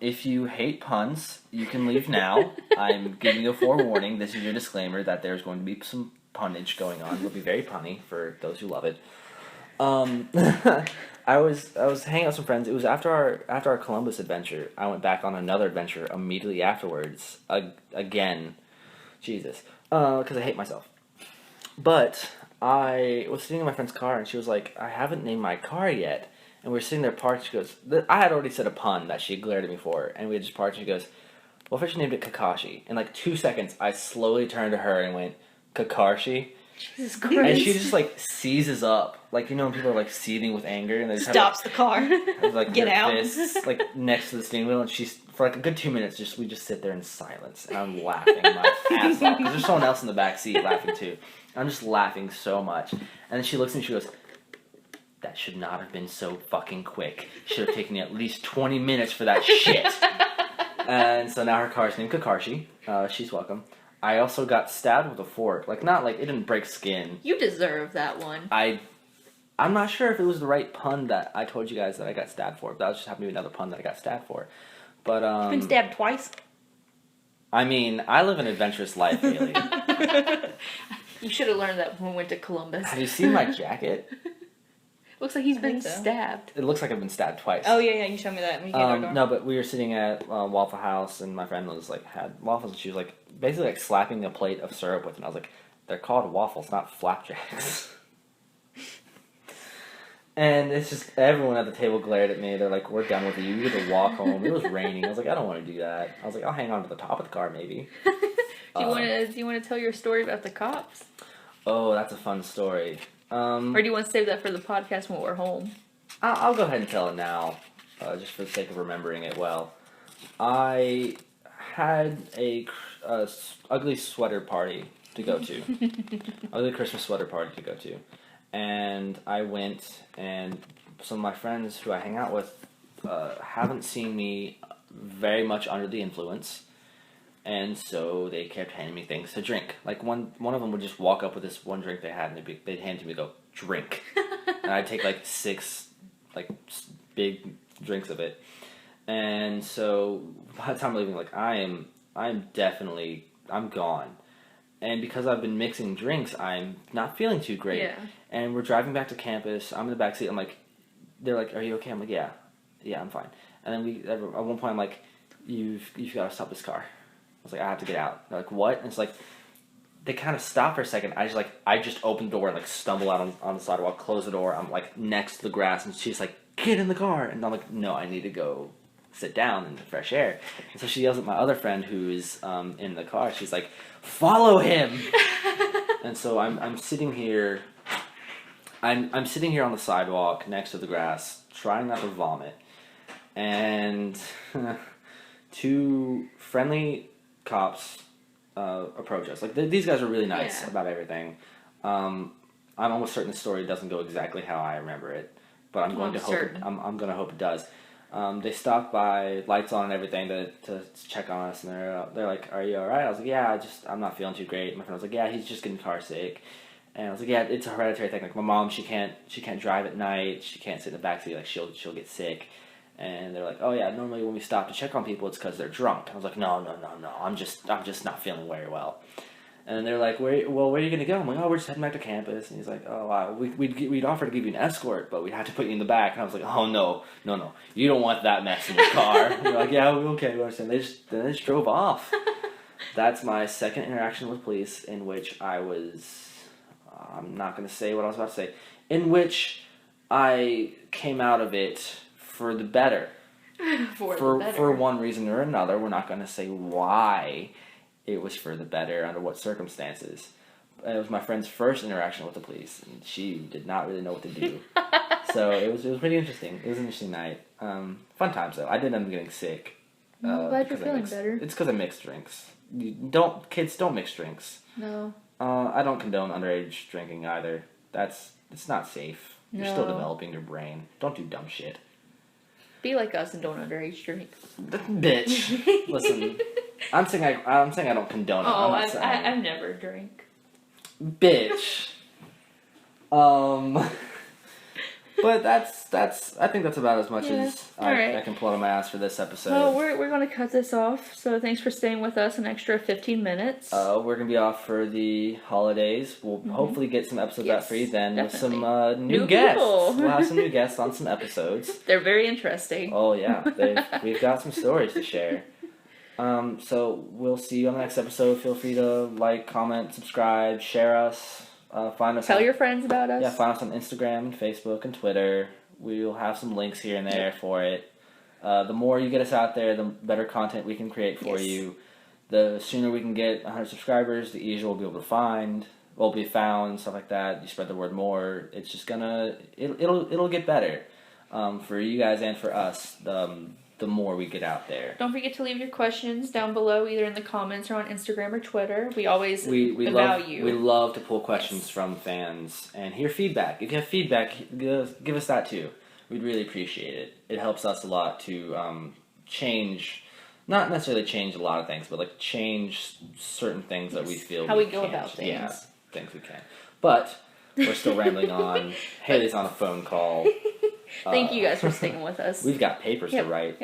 If you hate puns, you can leave now. I'm giving you a forewarning. This is your disclaimer that there's going to be some punnage going on. It'll be very punny for those who love it. I was hanging out with some friends. It was after our Columbus adventure. I went back on another adventure immediately afterwards. Again, Jesus, because I hate myself. But I was sitting in my friend's car, and she was like, "I haven't named my car yet." And we were sitting there parked. She goes, I had already said a pun that she glared at me for, and we had just parked. And she goes, "Well, if I just named it Kakashi." In 2 seconds, I slowly turned to her and went, "Kakashi." Jesus Christ. And she just seizes up, when people are seething with anger, and they just stops the car. Get out. Fists, next to the steering wheel, and she's for a good 2 minutes. We just sit there in silence, and I'm laughing my ass off because there's someone else in the back seat laughing too. I'm just laughing so much, and then she looks at me, and she goes, "That should not have been so fucking quick. Should have taken you at least 20 minutes for that shit." And so now her car's named Kakashi. She's welcome. I also got stabbed with a fork. It didn't break skin. You deserve that one. I'm not sure if it was the right pun that I told you guys that I got stabbed for. But that was just happened to be another pun that I got stabbed for. But You've been stabbed twice? I mean, I live an adventurous life, Haley. You should have learned that when we went to Columbus. Have you seen my jacket? Looks like he's been stabbed. It looks like I've been stabbed twice. Oh, yeah, you showed me that when you came to our door. No, but we were sitting at Waffle House, and my friend was had waffles, and she was basically slapping a plate of syrup with it. And I was like, they're called waffles, not flapjacks. And it's just, everyone at the table glared at me. They're like, we're done with you. You get to walk home. It was raining. I was like, I don't want to do that. I was like, I'll hang on to the top of the car, maybe. Do you want to tell your story about the cops? Oh, that's a fun story. Or do you want to save that for the podcast when we're home? I'll go ahead and tell it now, just for the sake of remembering it well. I had a ugly sweater party to go to. Ugly Christmas sweater party to go to. And I went, and some of my friends who I hang out with haven't seen me very much under the influence. And so they kept handing me things to drink. One of them would just walk up with this one drink they had, and they'd hand it to me and go, "Drink." And I'd take 6 big drinks of it. And so by the time I'm leaving, I'm gone. And because I've been mixing drinks, I'm not feeling too great. Yeah. And we're driving back to campus. I'm in the back seat. I'm like, they're like, "Are you okay?" I'm like, "Yeah, I'm fine." And then at one point, I'm like, "You've got to stop this car." I was like, "I have to get out." They're like, "What?" And it's they kind of stop for a second. I just open the door and stumble out on the sidewalk, close the door. I'm next to the grass, and she's like, "Get in the car." And I'm like, "No, I need to go sit down in the fresh air." And so she yells at my other friend who's in the car. She's like, "Follow him." And so I'm sitting here. I'm sitting here on the sidewalk next to the grass, trying not to vomit, and 2 friendly cops approach us. These guys are really nice about everything. I'm almost certain the story doesn't go exactly how I remember it, but I'm going to hope it does. They stopped by, lights on and everything, to check on us, and they're like, "Are you all right?" I was like, "Yeah, I'm not feeling too great." My friend was like, "Yeah, he's just getting car sick." And I was like, "Yeah, it's a hereditary thing. My mom, she can't drive at night. She can't sit in the backseat. She'll get sick." And they're like, "Oh yeah, normally when we stop to check on people, it's because they're drunk." I was like, "No. I'm just not feeling very well." And then they're like, where are you going to go? I'm like, oh, we're just heading back to campus. And he's like, oh, wow, we'd offer to give you an escort, but we'd have to put you in the back. And I was like, oh, no. You don't want that mess in your car. And they're like, yeah, okay, we understand. They just drove off. That's my second interaction with police in which I was, I'm not going to say what I was about to say, in which I came out of it for the better. For one reason or another. We're not going to say why it was for the better, under what circumstances. It was my friend's first interaction with the police, and she did not really know what to do. So it was pretty interesting. It was an interesting night. Fun times, though. I did end up getting sick. I'm glad you're feeling better. It's because I mixed drinks. Kids don't mix drinks. No. I don't condone underage drinking either. It's not safe. No. You're still developing your brain. Don't do dumb shit. Be like us and don't underage drink. Bitch. Listen, I'm saying I don't condone it. Oh, I've never drank. Bitch. But I think that's about as much as I can pull out of my ass for this episode. Well, we're going to cut this off, so thanks for staying with us an extra 15 minutes. We're going to be off for the holidays. We'll hopefully get some episodes out for you then definitely. with some new guests. People. We'll have some new guests on some episodes. They're very interesting. Oh, yeah. We've got some stories to share. So we'll see you on the next episode. Feel free to like, comment, subscribe, share us. Find us. Tell your friends about us. Yeah, find us on Instagram and Facebook and Twitter. We'll have some links here and there for it. The more you get us out there, the better content we can create for you. The sooner we can get 100 subscribers, the easier we'll be able to find. We'll be found, stuff like that. You spread the word more. It's just it'll get better for you guys and for us. The more we get out there. Don't forget to leave your questions down below, either in the comments or on Instagram or Twitter. We always value. We love to pull questions from fans and hear feedback. If you have feedback, give us that too. We'd really appreciate it. It helps us a lot to change, not necessarily change a lot of things, but like change certain things that we feel how we go about things. Yeah, things we can. But we're still rambling on. Haley's on a phone call. Thank you guys for sticking with us. We've got papers to write.